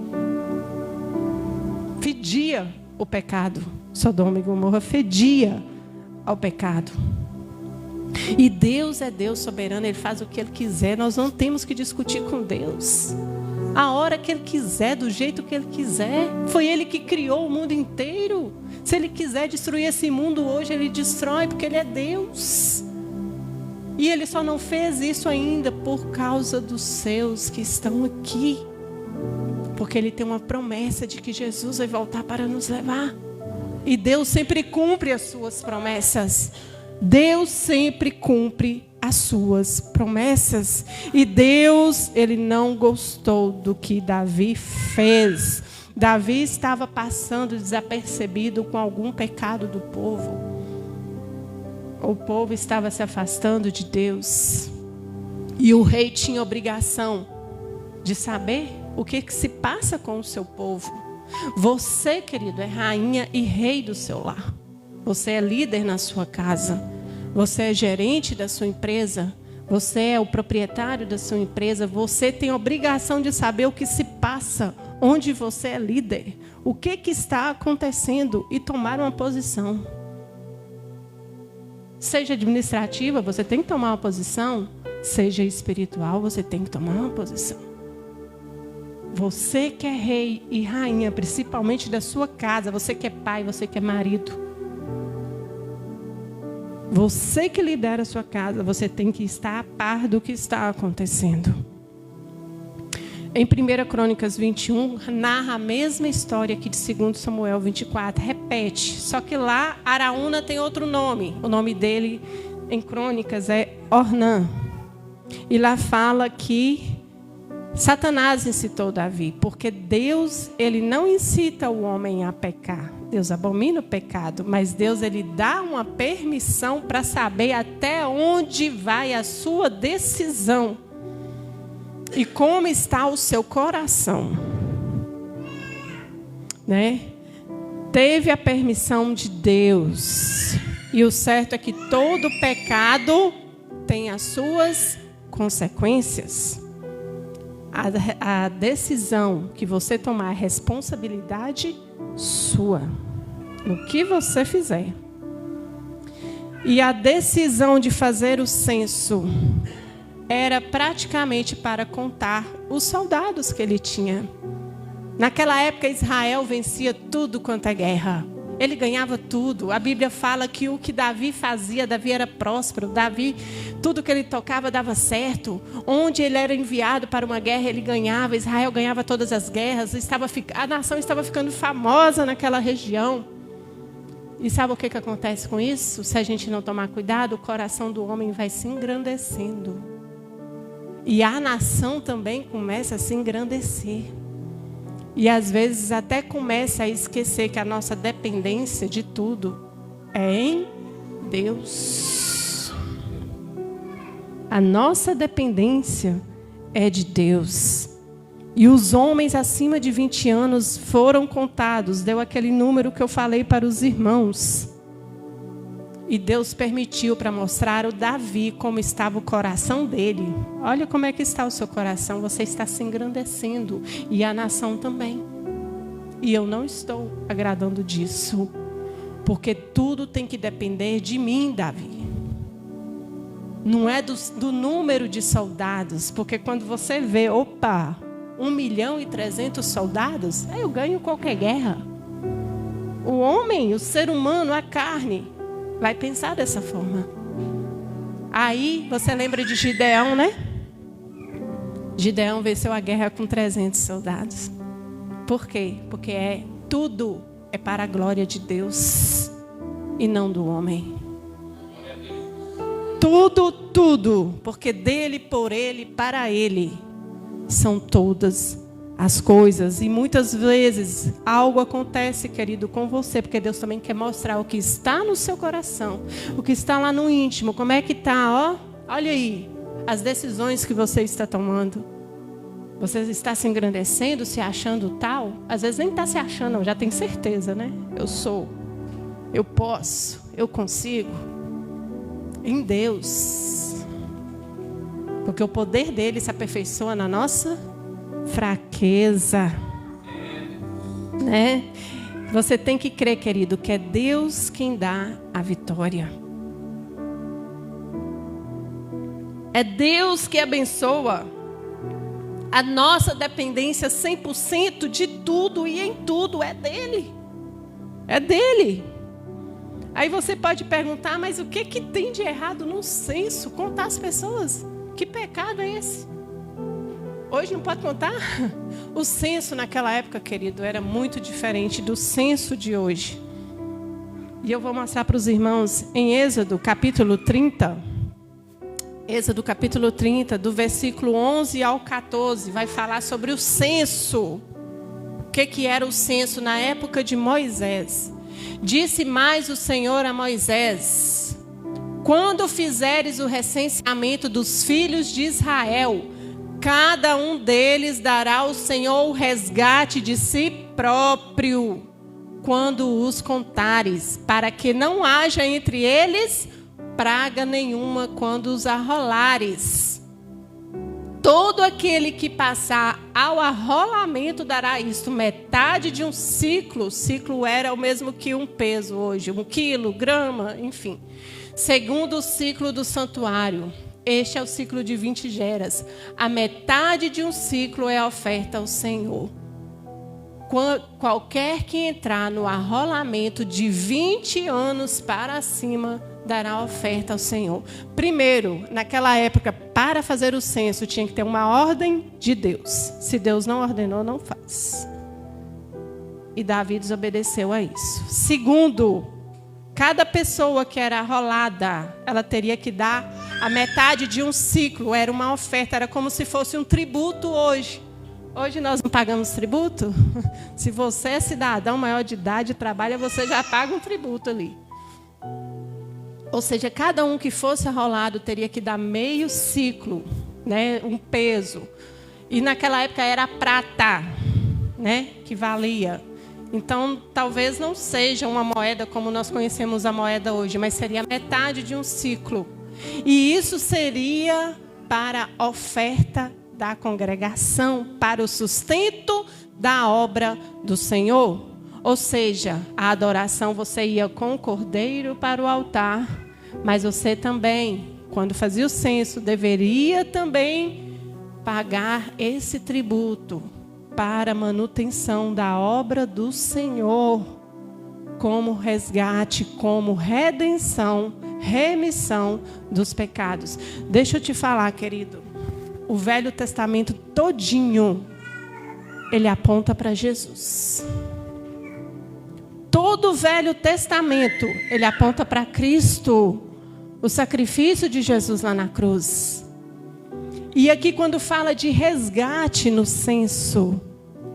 Fedia o pecado. Sodoma e Gomorra fedia ao pecado. E Deus é Deus soberano, Ele faz o que Ele quiser. Nós não temos que discutir com Deus. A hora que Ele quiser, do jeito que Ele quiser. Foi Ele que criou o mundo inteiro. Se Ele quiser destruir esse mundo hoje, Ele destrói, porque Ele é Deus. E Ele só não fez isso ainda por causa dos seus que estão aqui. Porque Ele tem uma promessa de que Jesus vai voltar para nos levar. E Deus sempre cumpre as suas promessas. Deus sempre cumpre as suas promessas. E Deus, Ele não gostou do que Davi fez. Davi estava passando desapercebido com algum pecado do povo. O povo estava se afastando de Deus. E o rei tinha obrigação de saber o que se passa com o seu povo. Você, querido, é rainha e rei do seu lar. Você é líder na sua casa. Você é gerente da sua empresa. Você é o proprietário da sua empresa. Você tem a obrigação de saber o que se passa, onde você é líder. O que está acontecendo e tomar uma posição. Seja administrativa, você tem que tomar uma posição. Seja espiritual, você tem que tomar uma posição. Você que é rei e rainha, principalmente da sua casa. Você que é pai, você que é marido. Você que lidera a sua casa, você tem que estar a par do que está acontecendo. Em 1 Crônicas 21, narra a mesma história que de 2 Samuel 24. Repete. Só que lá, Araúna tem outro nome. O nome dele em Crônicas é Ornã. E lá fala que Satanás incitou Davi. Porque Deus, ele não incita o homem a pecar. Deus abomina o pecado. Mas Deus, ele dá uma permissão para saber até onde vai a sua decisão. E como está o seu coração, né? Teve a permissão de Deus. E o certo é que todo pecado tem as suas consequências. A decisão que você tomar é responsabilidade sua, no que você fizer. E a decisão de fazer o censo era praticamente para contar os soldados que ele tinha. Naquela época, Israel vencia tudo quanto é guerra. Ele ganhava tudo. A Bíblia fala que o que Davi fazia, Davi era próspero. Davi, tudo que ele tocava dava certo. Onde ele era enviado para uma guerra, ele ganhava. Israel ganhava todas as guerras. A nação estava ficando famosa naquela região. E sabe o que acontece com isso? Se a gente não tomar cuidado, o coração do homem vai se engrandecendo. E a nação também começa a se engrandecer. E às vezes até começa a esquecer que a nossa dependência de tudo é em Deus. A nossa dependência é de Deus. E os homens acima de 20 anos foram contados. Deu aquele número que eu falei para os irmãos. E Deus permitiu para mostrar o Davi como estava o coração dele. Olha como é que está o seu coração. Você está se engrandecendo. E a nação também. E eu não estou agradando disso. Porque tudo tem que depender de mim, Davi. Não é do número de soldados. Porque quando você vê, 1.300.000 soldados, eu ganho qualquer guerra. O homem, o ser humano, a carne, vai pensar dessa forma. Aí, você lembra de Gideão, né? Gideão venceu a guerra com 300 soldados. Por quê? Porque tudo é para a glória de Deus e não do homem. Tudo. Porque dele, por ele, para ele são todas as coisas. E muitas vezes algo acontece, querido, com você, porque Deus também quer mostrar o que está no seu coração, o que está lá no íntimo. Como é que está? Olha aí as decisões que você está tomando. Você está se engrandecendo, se achando tal? Às vezes nem está se achando, não, já tem certeza, né? Eu sou, eu posso, eu consigo. Em Deus. Porque o poder dele se aperfeiçoa na nossa fraqueza, né? Você tem que crer, querido, que é Deus quem dá a vitória. É Deus que abençoa. A nossa dependência 100% de tudo e em tudo é dele. É dele. Aí você pode perguntar, mas o que tem de errado no censo? Contar as pessoas. Que pecado é esse? Hoje não pode contar? O censo naquela época, querido, era muito diferente do censo de hoje. E eu vou mostrar para os irmãos em Êxodo, capítulo 30. Êxodo, capítulo 30, do versículo 11 ao 14, vai falar sobre o censo. O que era o censo na época de Moisés? Disse mais o Senhor a Moisés: quando fizeres o recenseamento dos filhos de Israel, cada um deles dará ao Senhor o resgate de si próprio, quando os contares, para que não haja entre eles praga nenhuma quando os arrolares. Todo aquele que passar ao arrolamento dará isto, metade de um ciclo. Ciclo era o mesmo que um peso hoje, 1 quilo, grama, enfim. Segundo o ciclo do santuário. Este é o ciclo de 20 geras. A metade de um ciclo é a oferta ao Senhor. Qualquer que entrar no arrolamento de 20 anos para cima dará oferta ao Senhor. Primeiro, naquela época, para fazer o censo, tinha que ter uma ordem de Deus. Se Deus não ordenou, não faz. E Davi desobedeceu a isso. Segundo, cada pessoa que era arrolada, ela teria que dar a metade de um ciclo. Era uma oferta, era como se fosse um tributo hoje. Hoje nós não pagamos tributo? Se você é cidadão maior de idade e trabalha, você já paga um tributo ali. Ou seja, cada um que fosse arrolado teria que dar meio ciclo, né, um peso. E naquela época era prata, né, que valia. Então, talvez não seja uma moeda como nós conhecemos a moeda hoje, mas seria metade de um ciclo. E isso seria para a oferta da congregação, para o sustento da obra do Senhor. Ou seja, a adoração, você ia com o cordeiro para o altar, mas você também, quando fazia o censo, deveria também pagar esse tributo para a manutenção da obra do Senhor, como resgate, como redenção, remissão dos pecados. Deixa eu te falar, querido, o Velho Testamento todinho, ele aponta para Jesus. Todo o Velho Testamento, ele aponta para Cristo, o sacrifício de Jesus lá na cruz. E aqui quando fala de resgate no censo,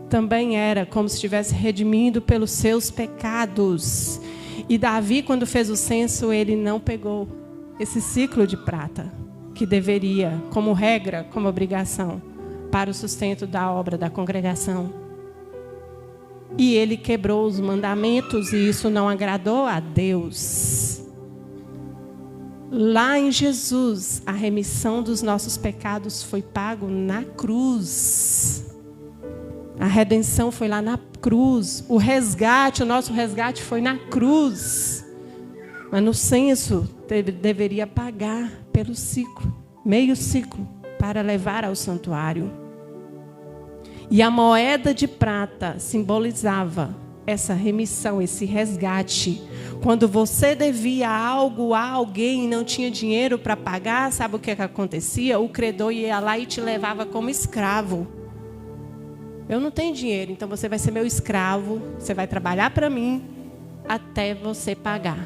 também era como se estivesse redimindo pelos seus pecados. E Davi, quando fez o censo, ele não pegou esse ciclo de prata, que deveria, como regra, como obrigação, para o sustento da obra da congregação. E ele quebrou os mandamentos e isso não agradou a Deus. Lá em Jesus, a remissão dos nossos pecados foi pago na cruz. A redenção foi lá na cruz. O resgate, o nosso resgate foi na cruz. Mas no censo, deveria pagar pelo ciclo, meio ciclo, para levar ao santuário. E a moeda de prata simbolizava essa remissão, esse resgate. Quando você devia algo a alguém e não tinha dinheiro para pagar, sabe o que acontecia? O credor ia lá e te levava como escravo. Eu não tenho dinheiro, então você vai ser meu escravo, você vai trabalhar para mim até você pagar.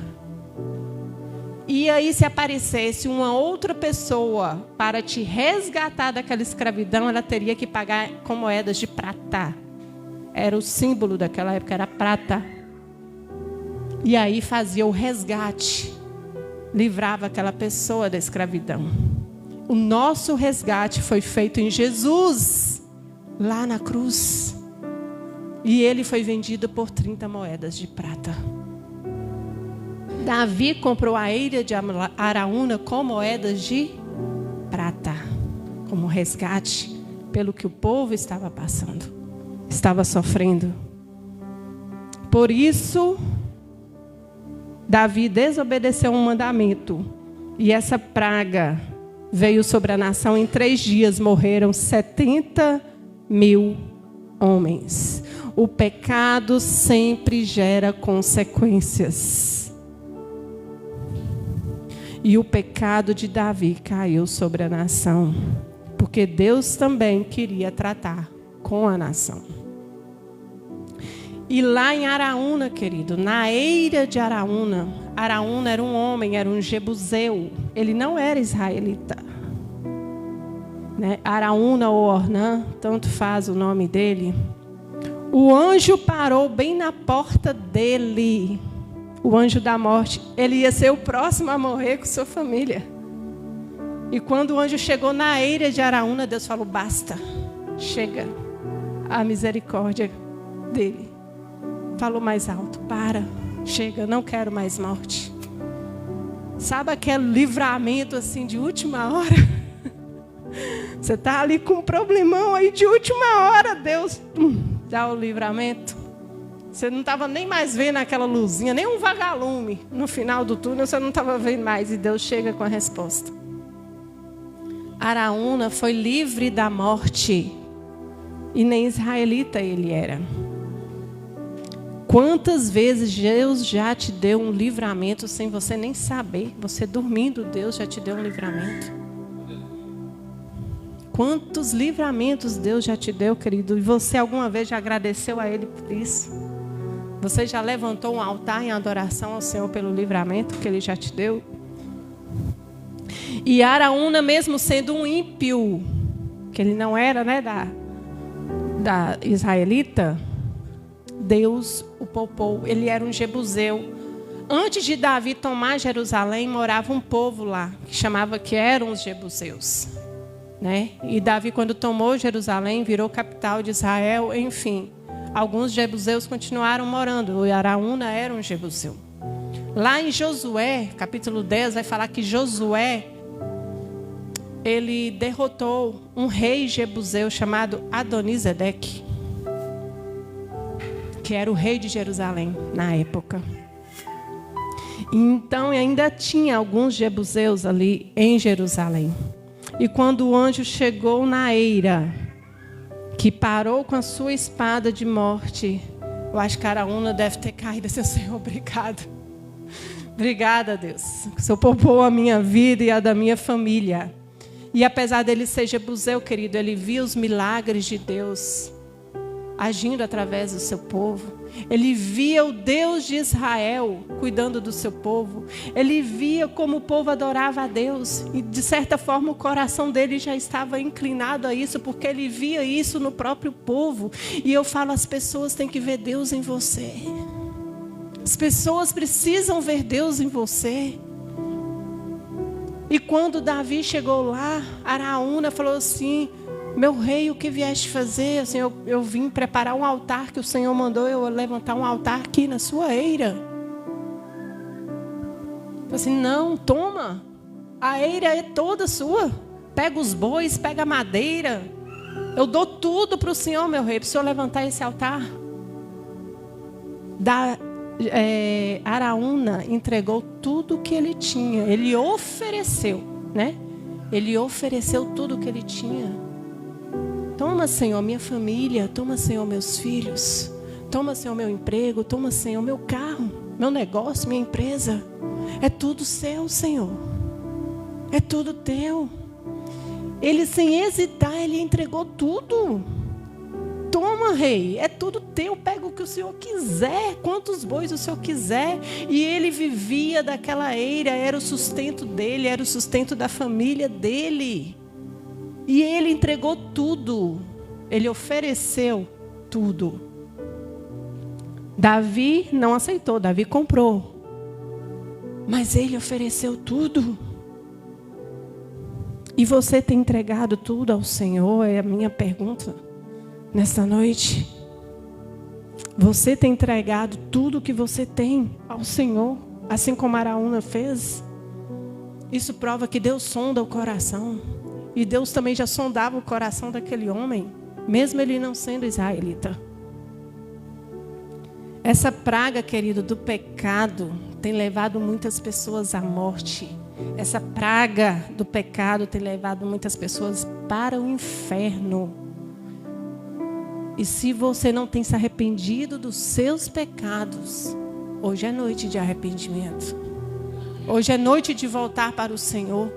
E aí, se aparecesse uma outra pessoa para te resgatar daquela escravidão, ela teria que pagar com moedas de prata. Era o símbolo daquela época, era prata. E aí fazia o resgate, livrava aquela pessoa da escravidão. O nosso resgate foi feito em Jesus, lá na cruz. E ele foi vendido por 30 moedas de prata. Davi comprou a eira de Araúna com moedas de prata, como resgate pelo que o povo estava passando, estava sofrendo. Por isso, Davi desobedeceu um mandamento. E essa praga veio sobre a nação. Em 3 dias morreram 70.000 homens. O pecado sempre gera consequências. E o pecado de Davi caiu sobre a nação, porque Deus também queria tratar com a nação. E lá em Araúna, querido, na eira de Araúna, Araúna era um homem, era um jebuseu, ele não era israelita. Né? Araúna ou Ornã, tanto faz o nome dele. O anjo parou bem na porta dele. O anjo da morte, ele ia ser o próximo a morrer com sua família. E quando o anjo chegou na eira de Araúna, Deus falou, basta, chega. A misericórdia dele. Falou mais alto, para, chega, não quero mais morte. Sabe aquele livramento assim de última hora? Você está ali com um problemão aí de última hora, Deus dá o livramento. Você não estava nem mais vendo aquela luzinha, nem um vagalume no final do túnel, você não estava vendo mais. E Deus chega com a resposta. Araúna foi livre da morte. E nem israelita ele era. Quantas vezes Deus já te deu um livramento sem você nem saber? Você dormindo, Deus já te deu um livramento. Quantos livramentos Deus já te deu, querido? E você alguma vez já agradeceu a Ele por isso? Você já levantou um altar em adoração ao Senhor pelo livramento que Ele já te deu? E Araúna, mesmo sendo um ímpio, que ele não era, né, da israelita, Deus o poupou. Ele era um jebuseu. Antes de Davi tomar Jerusalém, morava um povo lá, que eram os jebuseus, né? E Davi, quando tomou Jerusalém, virou capital de Israel, enfim. Alguns jebuseus continuaram morando. O Araúna era um jebuseu. Lá em Josué, capítulo 10, vai falar que Josué, ele derrotou um rei jebuseu chamado Adonisedeque, que era o rei de Jerusalém na época. Então ainda tinha alguns jebuseus ali em Jerusalém. E quando o anjo chegou na eira, que parou com a sua espada de morte, eu acho que Araúna deve ter caído assim: Senhor, obrigado. Obrigada, Deus. O Senhor poupou a minha vida e a da minha família. E apesar dele ser jebuseu, querido, ele via os milagres de Deus agindo através do seu povo. Ele via o Deus de Israel cuidando do seu povo. Ele via como o povo adorava a Deus. E de certa forma o coração dele já estava inclinado a isso, porque ele via isso no próprio povo. E eu falo, as pessoas têm que ver Deus em você. As pessoas precisam ver Deus em você. E quando Davi chegou lá, Araúna falou assim: meu rei, o que vieste fazer? Assim, eu vim preparar um altar que o Senhor mandou eu levantar um altar aqui na sua eira. Falei assim: não, toma. A eira é toda sua. Pega os bois, pega a madeira. Eu dou tudo para o Senhor, meu rei, para o Senhor levantar esse altar. Araúna entregou tudo o que ele tinha. Ele ofereceu, né? Ele ofereceu tudo o que ele tinha. Toma, Senhor, minha família. Toma, Senhor, meus filhos. Toma, Senhor, meu emprego. Toma, Senhor, meu carro, meu negócio, minha empresa. É tudo seu, Senhor. É tudo teu. Ele, sem hesitar, ele entregou tudo. Toma, rei, é tudo teu, pega o que o Senhor quiser, quantos bois o Senhor quiser. E ele vivia daquela eira, era o sustento dele, era o sustento da família dele. E ele entregou tudo, ele ofereceu tudo. Davi não aceitou, Davi comprou. Mas ele ofereceu tudo. E você tem entregado tudo ao Senhor? É a minha pergunta. Nesta noite, você tem entregado tudo que você tem ao Senhor, assim como Araúna fez? Isso prova que Deus sonda o coração. E Deus também já sondava o coração daquele homem, mesmo ele não sendo israelita. Essa praga, querido, do pecado tem levado muitas pessoas à morte. Essa praga do pecado tem levado muitas pessoas para o inferno. E se você não tem se arrependido dos seus pecados, hoje é noite de arrependimento. Hoje é noite de voltar para o Senhor.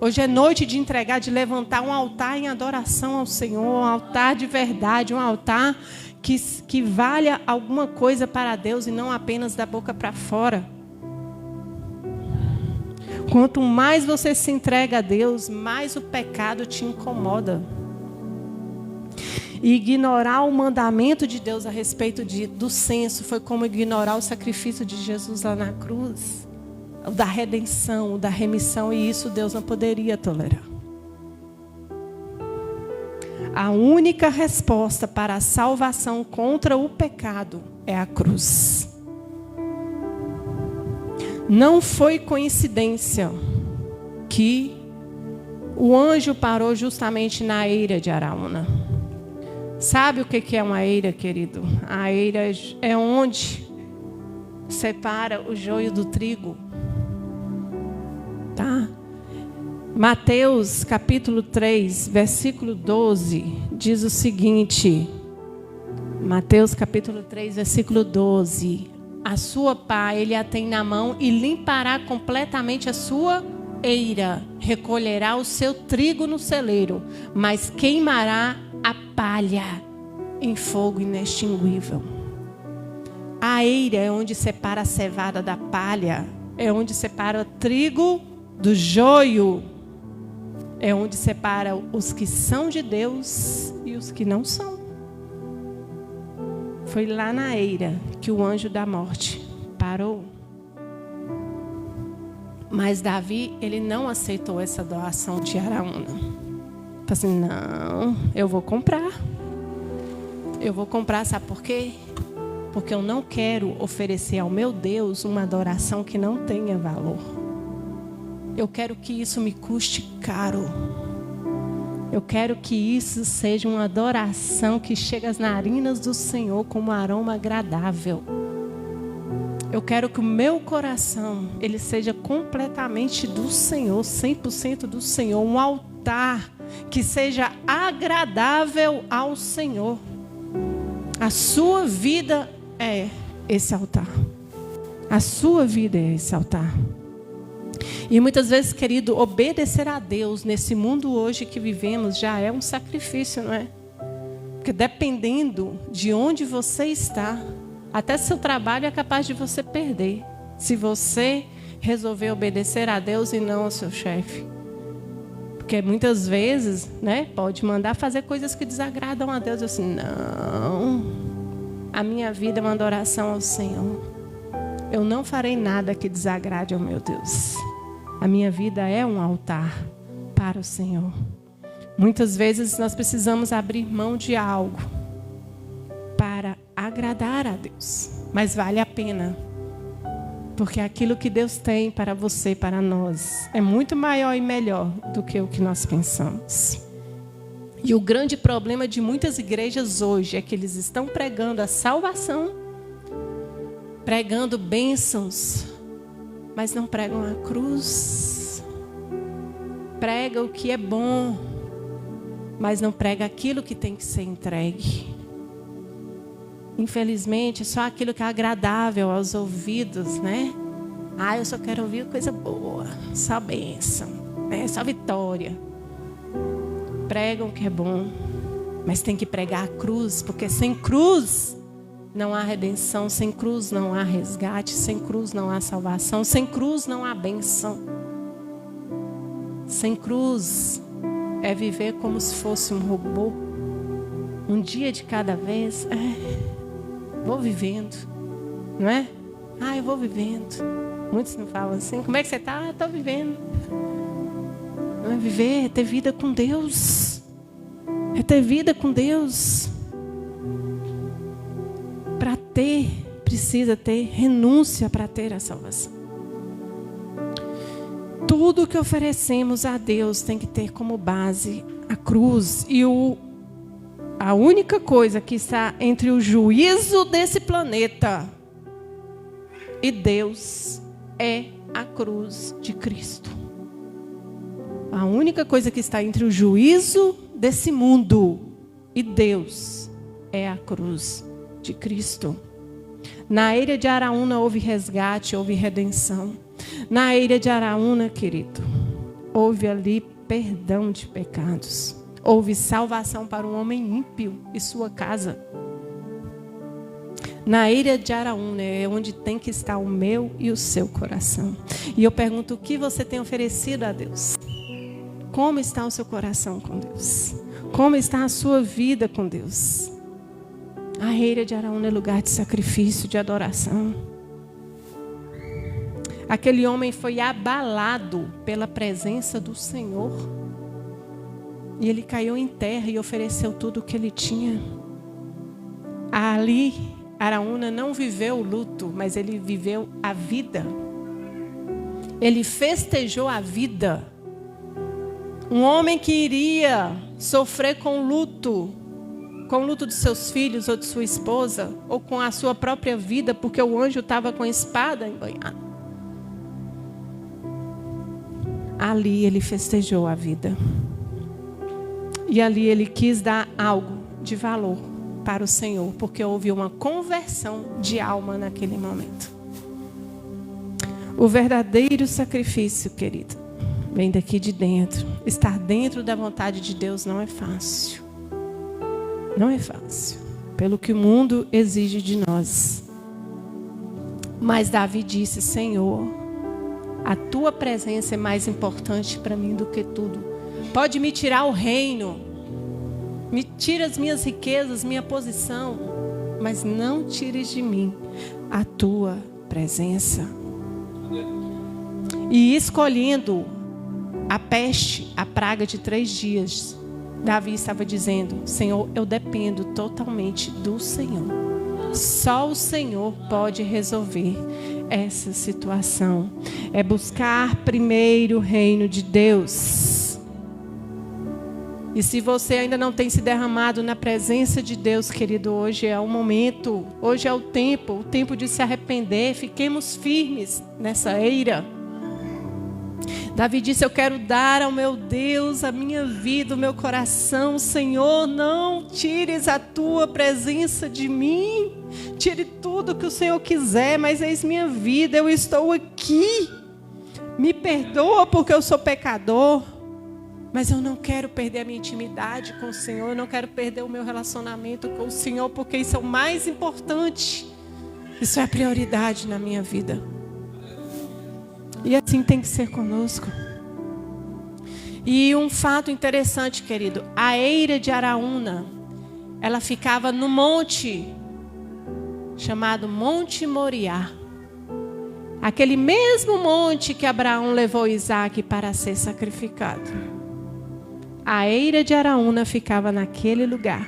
Hoje é noite de entregar, de levantar um altar em adoração ao Senhor. Um altar de verdade, um altar que valha alguma coisa para Deus e não apenas da boca para fora. Quanto mais você se entrega a Deus, mais o pecado te incomoda. E ignorar o mandamento de Deus a respeito do censo foi como ignorar o sacrifício de Jesus lá na cruz. O da redenção, o da remissão, e isso Deus não poderia tolerar. A única resposta para a salvação contra o pecado é a cruz. Não foi coincidência que o anjo parou justamente na eira de Araúna. Sabe o que é uma eira, querido? A eira é onde separa o joio do trigo. Tá? Mateus capítulo 3, versículo 12, diz o seguinte: Mateus capítulo 3, versículo 12. A sua pá ele a tem na mão e limpará completamente a sua eira. Recolherá o seu trigo no celeiro, mas queimará a palha em fogo inextinguível. A eira é onde separa a cevada da palha. É onde separa o trigo do joio. É onde separa os que são de Deus e os que não são. Foi lá na eira que o anjo da morte parou. Mas Davi, ele não aceitou essa doação de Araúna. Falei assim, não, eu vou comprar. Eu vou comprar, sabe por quê? Porque eu não quero oferecer ao meu Deus uma adoração que não tenha valor. Eu quero que isso me custe caro. Eu quero que isso seja uma adoração que chegue às narinas do Senhor como um aroma agradável. Eu quero que o meu coração ele seja completamente do Senhor, 100% do Senhor. Um altar que seja agradável ao Senhor. A sua vida é esse altar. A sua vida é esse altar. E muitas vezes, querido, obedecer a Deus nesse mundo hoje que vivemos já é um sacrifício, não é? Porque dependendo de onde você está, até seu trabalho é capaz de você perder. Se você resolver obedecer a Deus e não ao seu chefe. Porque muitas vezes, né, pode mandar fazer coisas que desagradam a Deus. Eu assim, não, a minha vida é uma adoração ao Senhor. Eu não farei nada que desagrade ao meu Deus. A minha vida é um altar para o Senhor. Muitas vezes nós precisamos abrir mão de algo para agradar a Deus. Mas vale a pena. Porque aquilo que Deus tem para você, para nós, é muito maior e melhor do que o que nós pensamos. E o grande problema de muitas igrejas hoje é que eles estão pregando a salvação, pregando bênçãos, mas não pregam a cruz. Prega o que é bom, mas não prega aquilo que tem que ser entregue. Infelizmente, só aquilo que é agradável aos ouvidos, né? Ah, eu só quero ouvir coisa boa, só bênção, né? Só vitória. Pregam o que é bom, mas tem que pregar a cruz, porque sem cruz não há redenção, sem cruz não há resgate, sem cruz não há salvação, sem cruz não há bênção. Sem cruz é viver como se fosse um robô. Um dia de cada vez. Vou vivendo, não é? Eu vou vivendo. Muitos não falam assim. Como é que você está? Estou vivendo. Não é viver, é ter vida com Deus. É ter vida com Deus. Para ter, precisa ter renúncia para ter a salvação. Tudo que oferecemos a Deus tem que ter como base a cruz. E a única coisa que está entre o juízo desse planeta e Deus é a cruz de Cristo. A única coisa que está entre o juízo desse mundo e Deus é a cruz de Cristo. Na eira de Araúna houve resgate, houve redenção. Na eira de Araúna, querido, houve ali perdão de pecados. Houve salvação para um homem ímpio e sua casa. Na eira de Araúna é onde tem que estar o meu e o seu coração. E eu pergunto, o que você tem oferecido a Deus? Como está o seu coração com Deus? Como está a sua vida com Deus? A eira de Araúna é lugar de sacrifício, de adoração. Aquele homem foi abalado pela presença do Senhor. E ele caiu em terra e ofereceu tudo o que ele tinha. Ali, Araúna não viveu o luto, mas ele viveu a vida. Ele festejou a vida. Um homem que iria sofrer com o luto de seus filhos ou de sua esposa, ou com a sua própria vida, porque o anjo estava com a espada embanhada. Ali ele festejou a vida. E ali ele quis dar algo de valor para o Senhor, porque houve uma conversão de alma naquele momento. O verdadeiro sacrifício, querido, vem daqui de dentro. Estar dentro da vontade de Deus não é fácil. Não é fácil, pelo que o mundo exige de nós. Mas Davi disse: Senhor, a tua presença é mais importante para mim do que tudo. Pode me tirar o reino, me tira as minhas riquezas, minha posição, mas não tires de mim a tua presença. E escolhendo a peste, a praga de 3 dias, Davi estava dizendo: Senhor, eu dependo totalmente do Senhor. Só o Senhor pode resolver essa situação. É buscar primeiro o reino de Deus. E se você ainda não tem se derramado na presença de Deus, querido, hoje é o momento, hoje é o tempo de se arrepender. Fiquemos firmes nessa eira. Davi disse: eu quero dar ao meu Deus a minha vida, o meu coração. Senhor, não tires a tua presença de mim. Tire tudo que o Senhor quiser, mas eis minha vida, eu estou aqui. Me perdoa porque eu sou pecador, mas eu não quero perder a minha intimidade com o Senhor. Eu não quero perder o meu relacionamento com o Senhor, porque isso é o mais importante. Isso é a prioridade na minha vida. E assim tem que ser conosco. E um fato interessante, querido: a eira de Araúna, ela ficava no monte chamado Monte Moriá. Aquele mesmo monte que Abraão levou Isaac para ser sacrificado. A eira de Araúna ficava naquele lugar,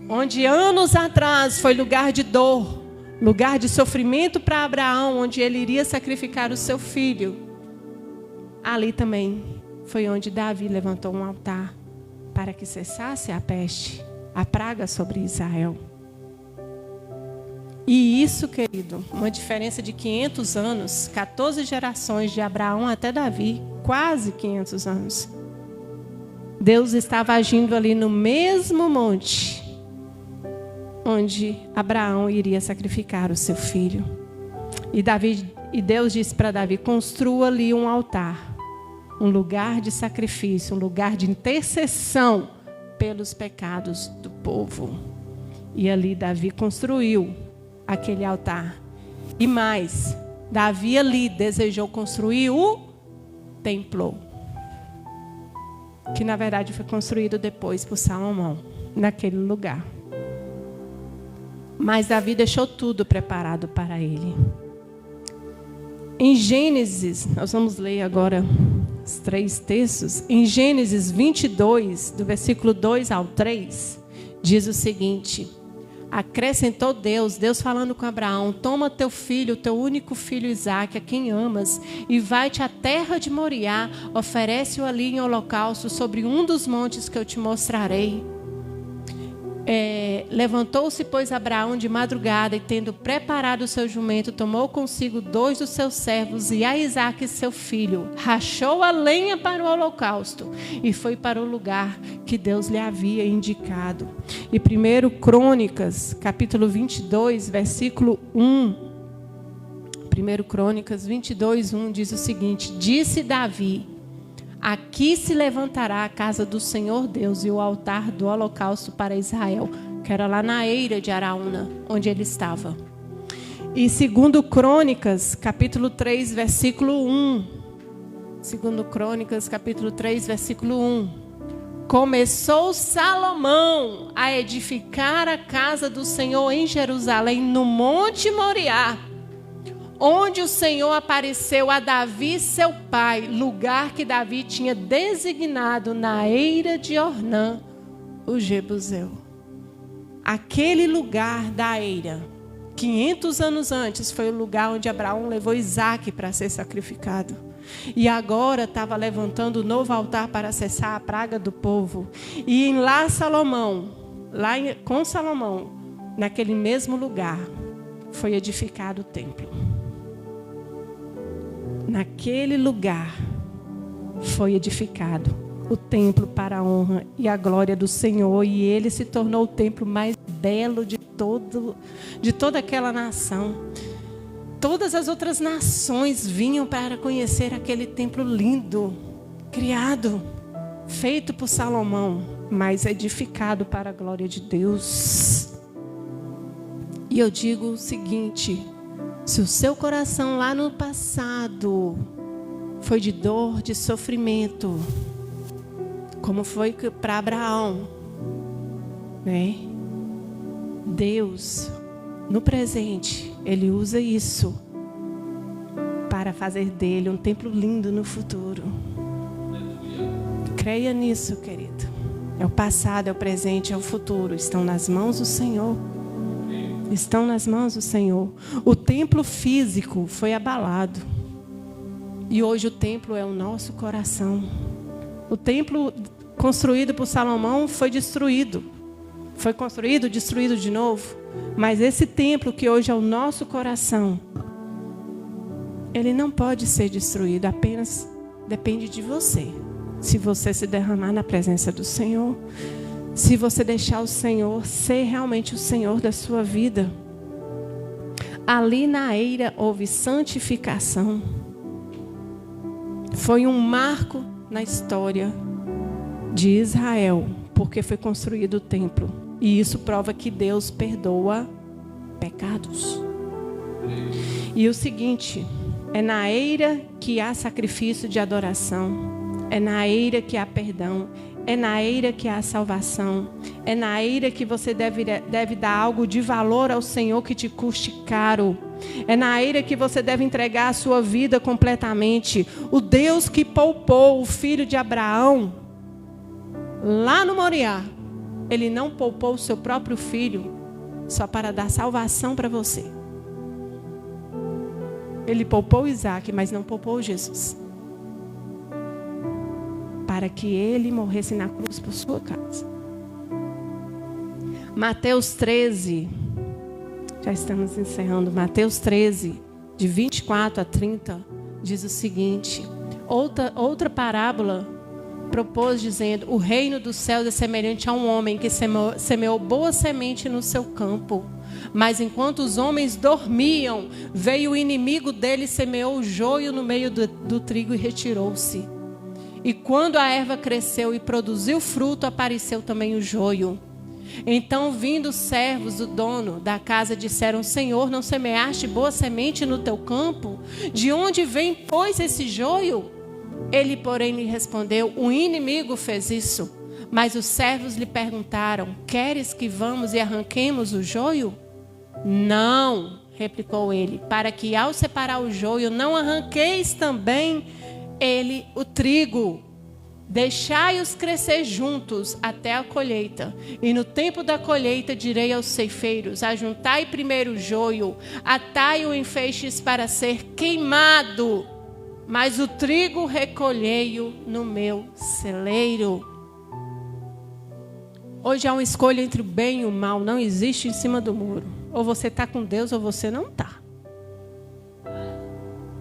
onde anos atrás foi lugar de dor, lugar de sofrimento para Abraão, onde ele iria sacrificar o seu filho. Ali também foi onde Davi levantou um altar para que cessasse a peste, a praga sobre Israel. E isso, querido, uma diferença de 500 anos, 14 gerações de Abraão até Davi, quase 500 anos. Deus estava agindo ali no mesmo monte onde Abraão iria sacrificar o seu filho. E Deus disse para Davi: construa ali um altar, um lugar de sacrifício, um lugar de intercessão pelos pecados do povo. E ali Davi construiu aquele altar. E mais, Davi ali desejou construir o templo, que na verdade foi construído depois por Salomão, naquele lugar. Mas Davi deixou tudo preparado para ele. Em Gênesis, nós vamos ler agora os 3 textos. Em Gênesis 22, do versículo 2 ao 3, diz o seguinte: acrescentou Deus falando com Abraão: toma teu filho, teu único filho Isaque, a quem amas, e vai-te à terra de Moriá, oferece-o ali em holocausto sobre um dos montes que eu te mostrarei. Levantou-se, pois, Abraão de madrugada, e tendo preparado o seu jumento, tomou consigo 2 dos seus servos e a Isaque seu filho, rachou a lenha para o holocausto e foi para o lugar que Deus lhe havia indicado. E 1 Crônicas, capítulo 22, versículo 1. 1 Crônicas 22, 1 diz o seguinte: disse Davi: aqui se levantará a casa do Senhor Deus e o altar do holocausto para Israel, que era lá na eira de Araúna, onde ele estava. E 2 Crônicas, capítulo 3, versículo 1. 2 Crônicas, capítulo 3, versículo 1. Começou Salomão a edificar a casa do Senhor em Jerusalém, no Monte Moriá, onde o Senhor apareceu a Davi, seu pai, lugar que Davi tinha designado na eira de Ornã, o Jebuseu. Aquele lugar da eira, 500 anos antes, foi o lugar onde Abraão levou Isaque para ser sacrificado. E agora estava levantando um novo altar para cessar a praga do povo. E com Salomão, naquele mesmo lugar, foi edificado o templo. Naquele lugar foi edificado o templo para a honra e a glória do Senhor, e ele se tornou o templo mais belo de toda aquela nação. Todas as outras nações vinham para conhecer aquele templo lindo, criado, feito por Salomão, mas edificado para a glória de Deus. E eu digo o seguinte: se o seu coração lá no passado foi de dor, de sofrimento, como foi para Abraão, né? Deus, no presente, Ele usa isso para fazer dele um templo lindo no futuro. Creia nisso, querido. É o passado, é o presente, é o futuro. Estão nas mãos do Senhor. Estão nas mãos do Senhor. O templo físico foi abalado. E hoje o templo é o nosso coração. O templo construído por Salomão foi destruído. Foi construído, destruído de novo. Mas esse templo que hoje é o nosso coração, ele não pode ser destruído. Apenas depende de você. Se você se derramar na presença do Senhor, se você deixar o Senhor ser realmente o Senhor da sua vida. Ali na eira houve santificação. Foi um marco na história de Israel, porque foi construído o templo. E isso prova que Deus perdoa pecados. E o seguinte, é na eira que há sacrifício de adoração. É na eira que há perdão. É na eira que há salvação. É na eira que você deve dar algo de valor ao Senhor que te custe caro. É na eira que você deve entregar a sua vida completamente. O Deus que poupou o filho de Abraão lá no Moriá, Ele não poupou o seu próprio filho só para dar salvação para você. Ele poupou Isaac, mas não poupou Jesus, para que ele morresse na cruz por sua causa. Mateus 13, já estamos encerrando. Mateus 13, de 24 a 30, diz o seguinte: outra parábola propôs, dizendo: o reino dos céus é semelhante a um homem que semeou boa semente no seu campo. Mas enquanto os homens dormiam, veio o inimigo dele, semeou o joio no meio do trigo e retirou-se. E quando a erva cresceu e produziu fruto, apareceu também o joio. Então, vindo os servos do dono da casa, disseram: Senhor, não semeaste boa semente no teu campo? De onde vem, pois, esse joio? Ele, porém, lhe respondeu: o inimigo fez isso. Mas os servos lhe perguntaram: queres que vamos e arranquemos o joio? Não, replicou ele, para que ao separar o joio não arranqueis também ele o trigo. Deixai-os crescer juntos até a colheita. E no tempo da colheita direi aos ceifeiros: ajuntai primeiro o joio, atai-o em feixes para ser queimado, mas o trigo recolhei-o no meu celeiro. Hoje há uma escolha entre o bem e o mal, não existe em cima do muro. Ou você está com Deus ou você não está.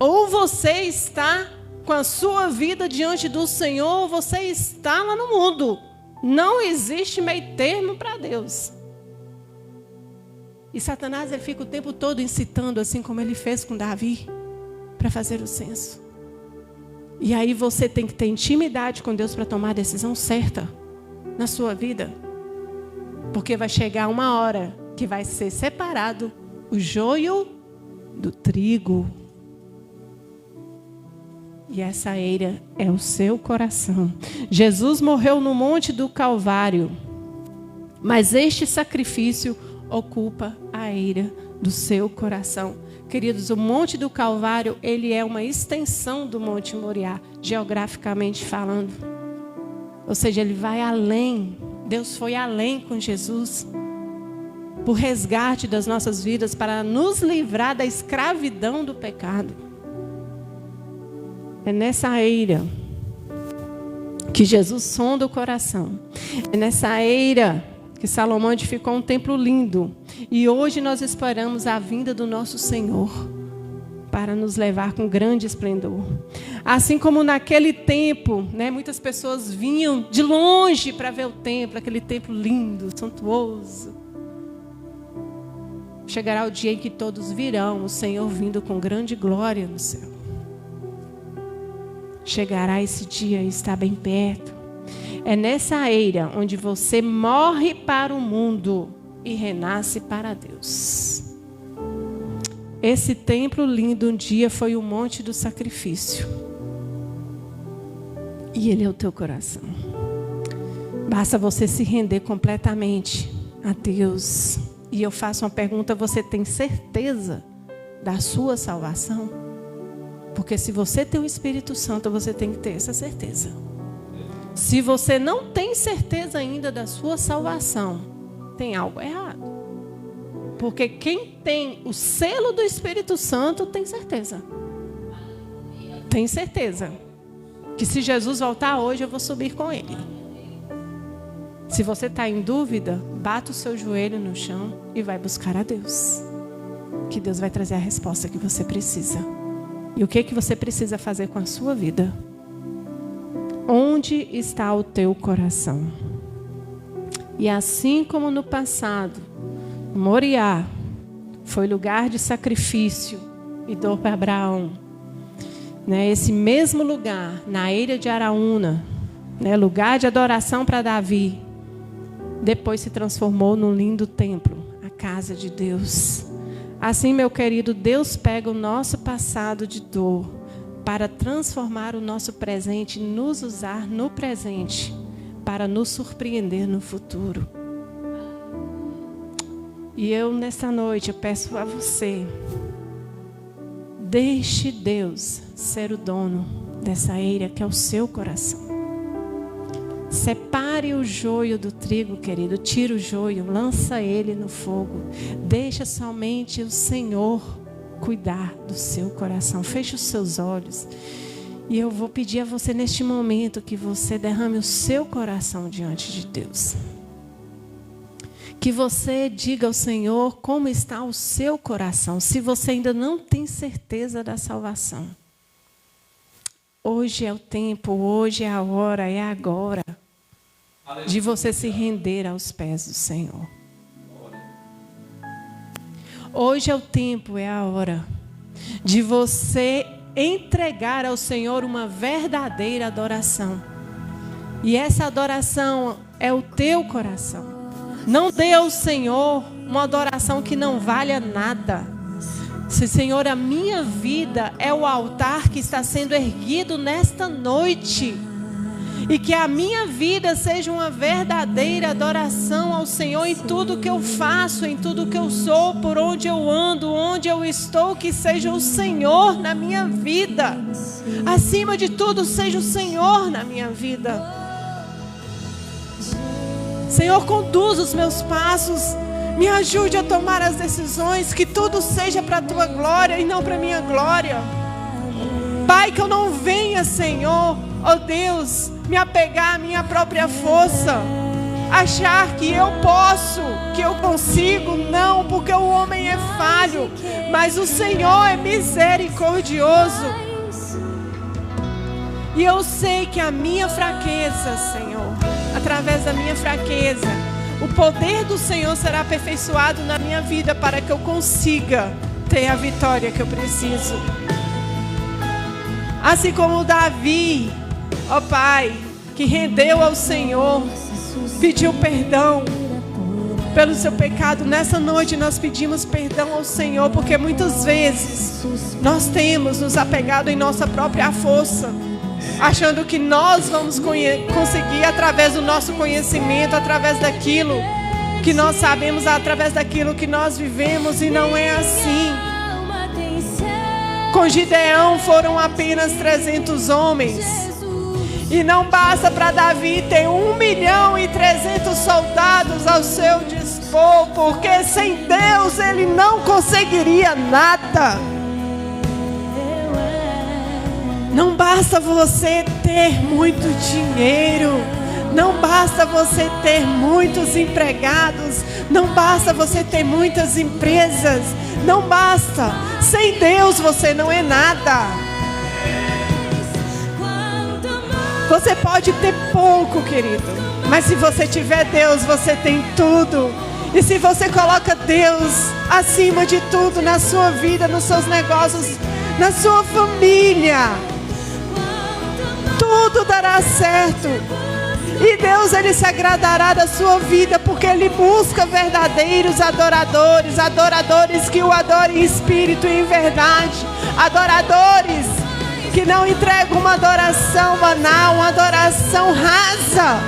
Ou você está com a sua vida diante do Senhor, ou você está lá no mundo. Não existe meio termo para Deus. E Satanás, ele fica o tempo todo incitando, assim como ele fez com Davi, para fazer o censo. E aí você tem que ter intimidade com Deus para tomar a decisão certa na sua vida. Porque vai chegar uma hora que vai ser separado o joio do trigo. E essa eira é o seu coração. Jesus morreu no monte do Calvário, mas este sacrifício ocupa a eira do seu coração. Queridos, o monte do Calvário, ele é uma extensão do Monte Moriá, geograficamente falando. Ou seja, ele vai além. Deus foi além com Jesus, por resgate das nossas vidas, para nos livrar da escravidão do pecado. É nessa eira que Jesus sonda o coração. É nessa eira que Salomão edificou um templo lindo. E hoje nós esperamos a vinda do nosso Senhor para nos levar com grande esplendor. Assim como naquele tempo, né, muitas pessoas vinham de longe para ver o templo, aquele templo lindo, suntuoso. Chegará o dia em que todos virão o Senhor vindo com grande glória no céu. Chegará esse dia e está bem perto. É nessa eira onde você morre para o mundo e renasce para Deus. Esse templo lindo um dia foi o monte do sacrifício. E ele é o teu coração. Basta você se render completamente a Deus. E eu faço uma pergunta: você tem certeza da sua salvação? Porque se você tem o Espírito Santo, você tem que ter essa certeza. Se você não tem certeza ainda da sua salvação, tem algo errado. Porque quem tem o selo do Espírito Santo tem certeza. Tem certeza que se Jesus voltar hoje, eu vou subir com Ele. Se você está em dúvida, bata o seu joelho no chão e vai buscar a Deus. Que Deus vai trazer a resposta que você precisa. E o que você precisa fazer com a sua vida? Onde está o teu coração? E assim como no passado, Moriá foi lugar de sacrifício e dor para Abraão, né? Esse mesmo lugar, na eira de Araúna, né? Lugar de adoração para Davi, depois se transformou num lindo templo, a casa de Deus. Assim, meu querido, Deus pega o nosso passado de dor para transformar o nosso presente, nos usar no presente, para nos surpreender no futuro. E eu, nessa noite, eu peço a você, deixe Deus ser o dono dessa eira que é o seu coração. Separe o joio do trigo, querido. Tira o joio, lança ele no fogo. Deixa somente o Senhor cuidar do seu coração. Feche os seus olhos. E eu vou pedir a você neste momento que você derrame o seu coração diante de Deus. Que você diga ao Senhor como está o seu coração. Se você ainda não tem certeza da salvação. Hoje é o tempo, hoje é a hora, é agora de você se render aos pés do Senhor. Hoje é o tempo, é a hora de você entregar ao Senhor uma verdadeira adoração. E essa adoração é o teu coração. Não dê ao Senhor uma adoração que não valha nada. Se, Senhor, a minha vida é o altar que está sendo erguido nesta noite. E que a minha vida seja uma verdadeira adoração ao Senhor em tudo que eu faço, em tudo que eu sou, por onde eu ando, onde eu estou, que seja o Senhor na minha vida. Acima de tudo, seja o Senhor na minha vida. Senhor, conduza os meus passos, me ajude a tomar as decisões, que tudo seja para a tua glória e não para a minha glória. Pai, que eu não venha, Senhor, ó Deus, me apegar à minha própria força, achar que eu posso, que eu consigo. Não, porque o homem é falho, mas o Senhor é misericordioso. E eu sei que a minha fraqueza, Senhor, através da minha fraqueza, o poder do Senhor será aperfeiçoado na minha vida para que eu consiga ter a vitória que eu preciso. Assim como Davi, ó Pai, que rendeu ao Senhor, pediu perdão pelo seu pecado. Nessa noite nós pedimos perdão ao Senhor, porque muitas vezes nós temos nos apegado em nossa própria força, achando que nós vamos conseguir através do nosso conhecimento, através daquilo que nós sabemos, através daquilo que nós vivemos, e não é assim. Com Gideão foram apenas 300 homens. E não basta para Davi ter 1.300.000 soldados ao seu dispor, porque sem Deus ele não conseguiria nada. Não basta você ter muito dinheiro, não basta você ter muitos empregados, não basta você ter muitas empresas, não basta. Sem Deus você não é nada. Você pode ter pouco, querido, mas se você tiver Deus, você tem tudo. E se você coloca Deus acima de tudo na sua vida, nos seus negócios, na sua família, tudo dará certo. E Deus, Ele se agradará da sua vida, porque Ele busca verdadeiros adoradores, adoradores que o adorem em espírito e em verdade, adoradores que não entregam uma adoração banal, uma adoração rasa,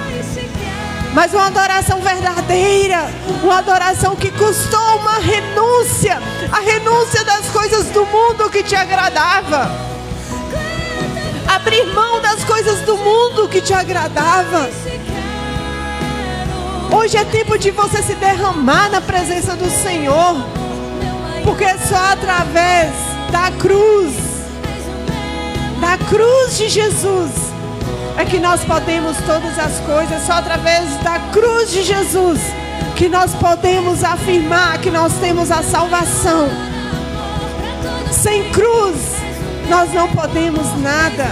mas uma adoração verdadeira, uma adoração que custou uma renúncia, a renúncia das coisas do mundo que te agradava, abrir mão das coisas do mundo que te agradava. Hoje é tempo de você se derramar na presença do Senhor, porque é só através da cruz de Jesus é que nós podemos todas as coisas. Só através da cruz de Jesus que nós podemos afirmar que nós temos a salvação. Sem cruz nós não podemos nada.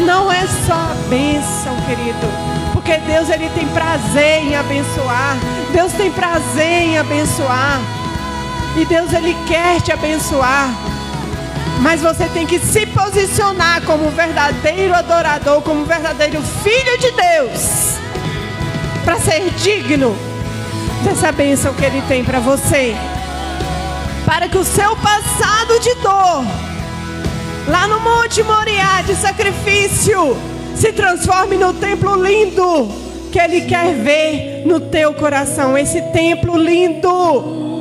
Não é só a bênção, querido, porque Deus, Ele tem prazer em abençoar. Deus tem prazer em abençoar, e Deus, Ele quer te abençoar. Mas você tem que se posicionar como um verdadeiro adorador, como um verdadeiro filho de Deus, para ser digno dessa bênção que Ele tem para você, para que o seu passado de dor, lá no Monte Moriá de sacrifício, se transforme no templo lindo que Ele quer ver no teu coração. Esse templo lindo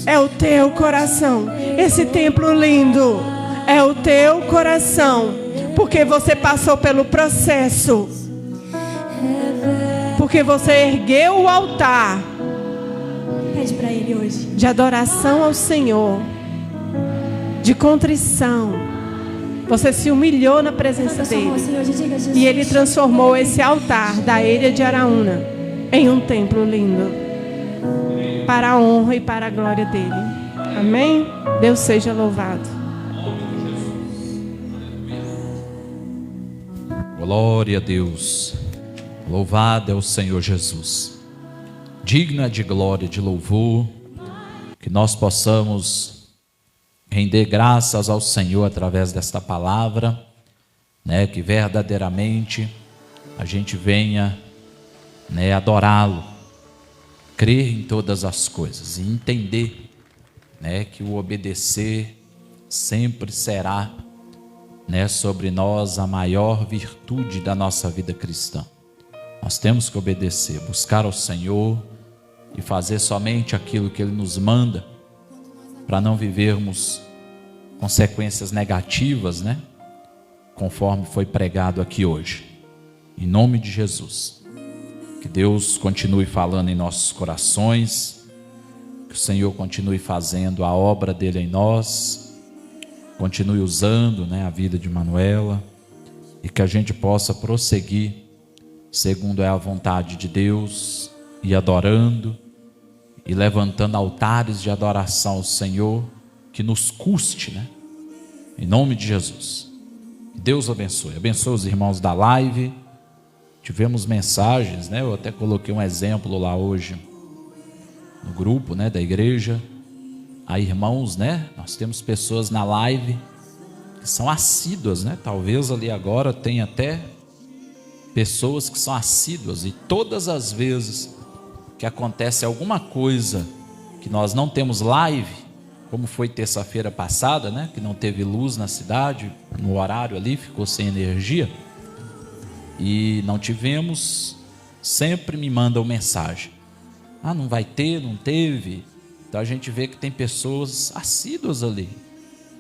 é o teu coração. Esse templo lindo é o teu coração, porque você passou pelo processo, porque você ergueu o altar. Pede para Ele hoje, de adoração ao Senhor, de contrição. Você se humilhou na presença dEle, e Ele transformou esse altar da ilha de Araúna em um templo lindo, para a honra e para a glória dEle. Amém? Deus seja louvado. Glória a Deus. Louvado é o Senhor Jesus. Digna de glória, de louvor, que nós possamos render graças ao Senhor através desta palavra, né, que verdadeiramente a gente venha, né, adorá-lo, crer em todas as coisas e entender, né, que o obedecer sempre será, né, sobre nós a maior virtude da nossa vida cristã. Nós temos que obedecer, buscar ao Senhor e fazer somente aquilo que Ele nos manda, para não vivermos consequências negativas, né, conforme foi pregado aqui hoje. Em nome de Jesus, que Deus continue falando em nossos corações, que o Senhor continue fazendo a obra dele em nós, continue usando, né, a vida de Manuela, e que a gente possa prosseguir segundo é a vontade de Deus, e adorando e levantando altares de adoração ao Senhor, que nos custe, né? Em nome de Jesus. Deus abençoe. Abençoe os irmãos da live. Tivemos mensagens, né? Eu até coloquei um exemplo lá hoje no grupo, né, da igreja. Há irmãos, né? Nós temos pessoas na live que são assíduas, né? Talvez ali agora tenha até pessoas que são assíduas, e todas as vezes que acontece alguma coisa que nós não temos live, como foi terça-feira passada, né, que não teve luz na cidade, no horário ali, ficou sem energia, e não tivemos, sempre me mandam mensagem: ah, não vai ter, não teve. Então a gente vê que tem pessoas assíduas ali,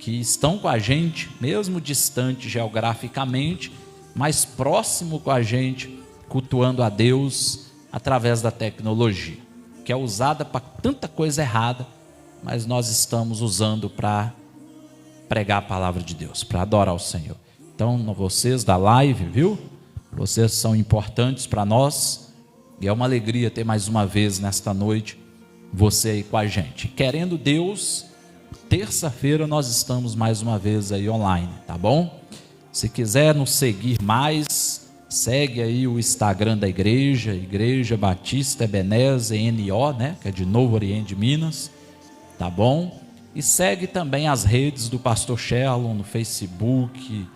que estão com a gente, mesmo distante geograficamente, mais próximo com a gente, cultuando a Deus através da tecnologia, que é usada para tanta coisa errada, mas nós estamos usando para pregar a palavra de Deus, para adorar o Senhor. Então, vocês da live, viu? Vocês são importantes para nós, e é uma alegria ter mais uma vez nesta noite você aí com a gente. Querendo Deus, terça-feira nós estamos mais uma vez aí online, tá bom? Se quiser nos seguir mais, segue aí o Instagram da igreja, Igreja Batista Ebenezer NO, né? Que é de Novo Oriente de Minas, tá bom? E segue também as redes do Pastor Sherlon no Facebook,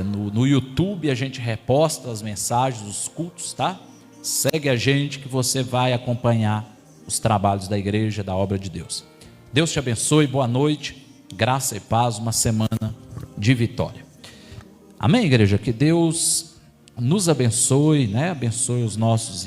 no YouTube a gente reposta as mensagens, os cultos, tá? Segue a gente que você vai acompanhar os trabalhos da igreja, da obra de Deus. Deus te abençoe, boa noite, graça e paz, uma semana de vitória. Amém, igreja? Que Deus nos abençoe, né? Abençoe os nossos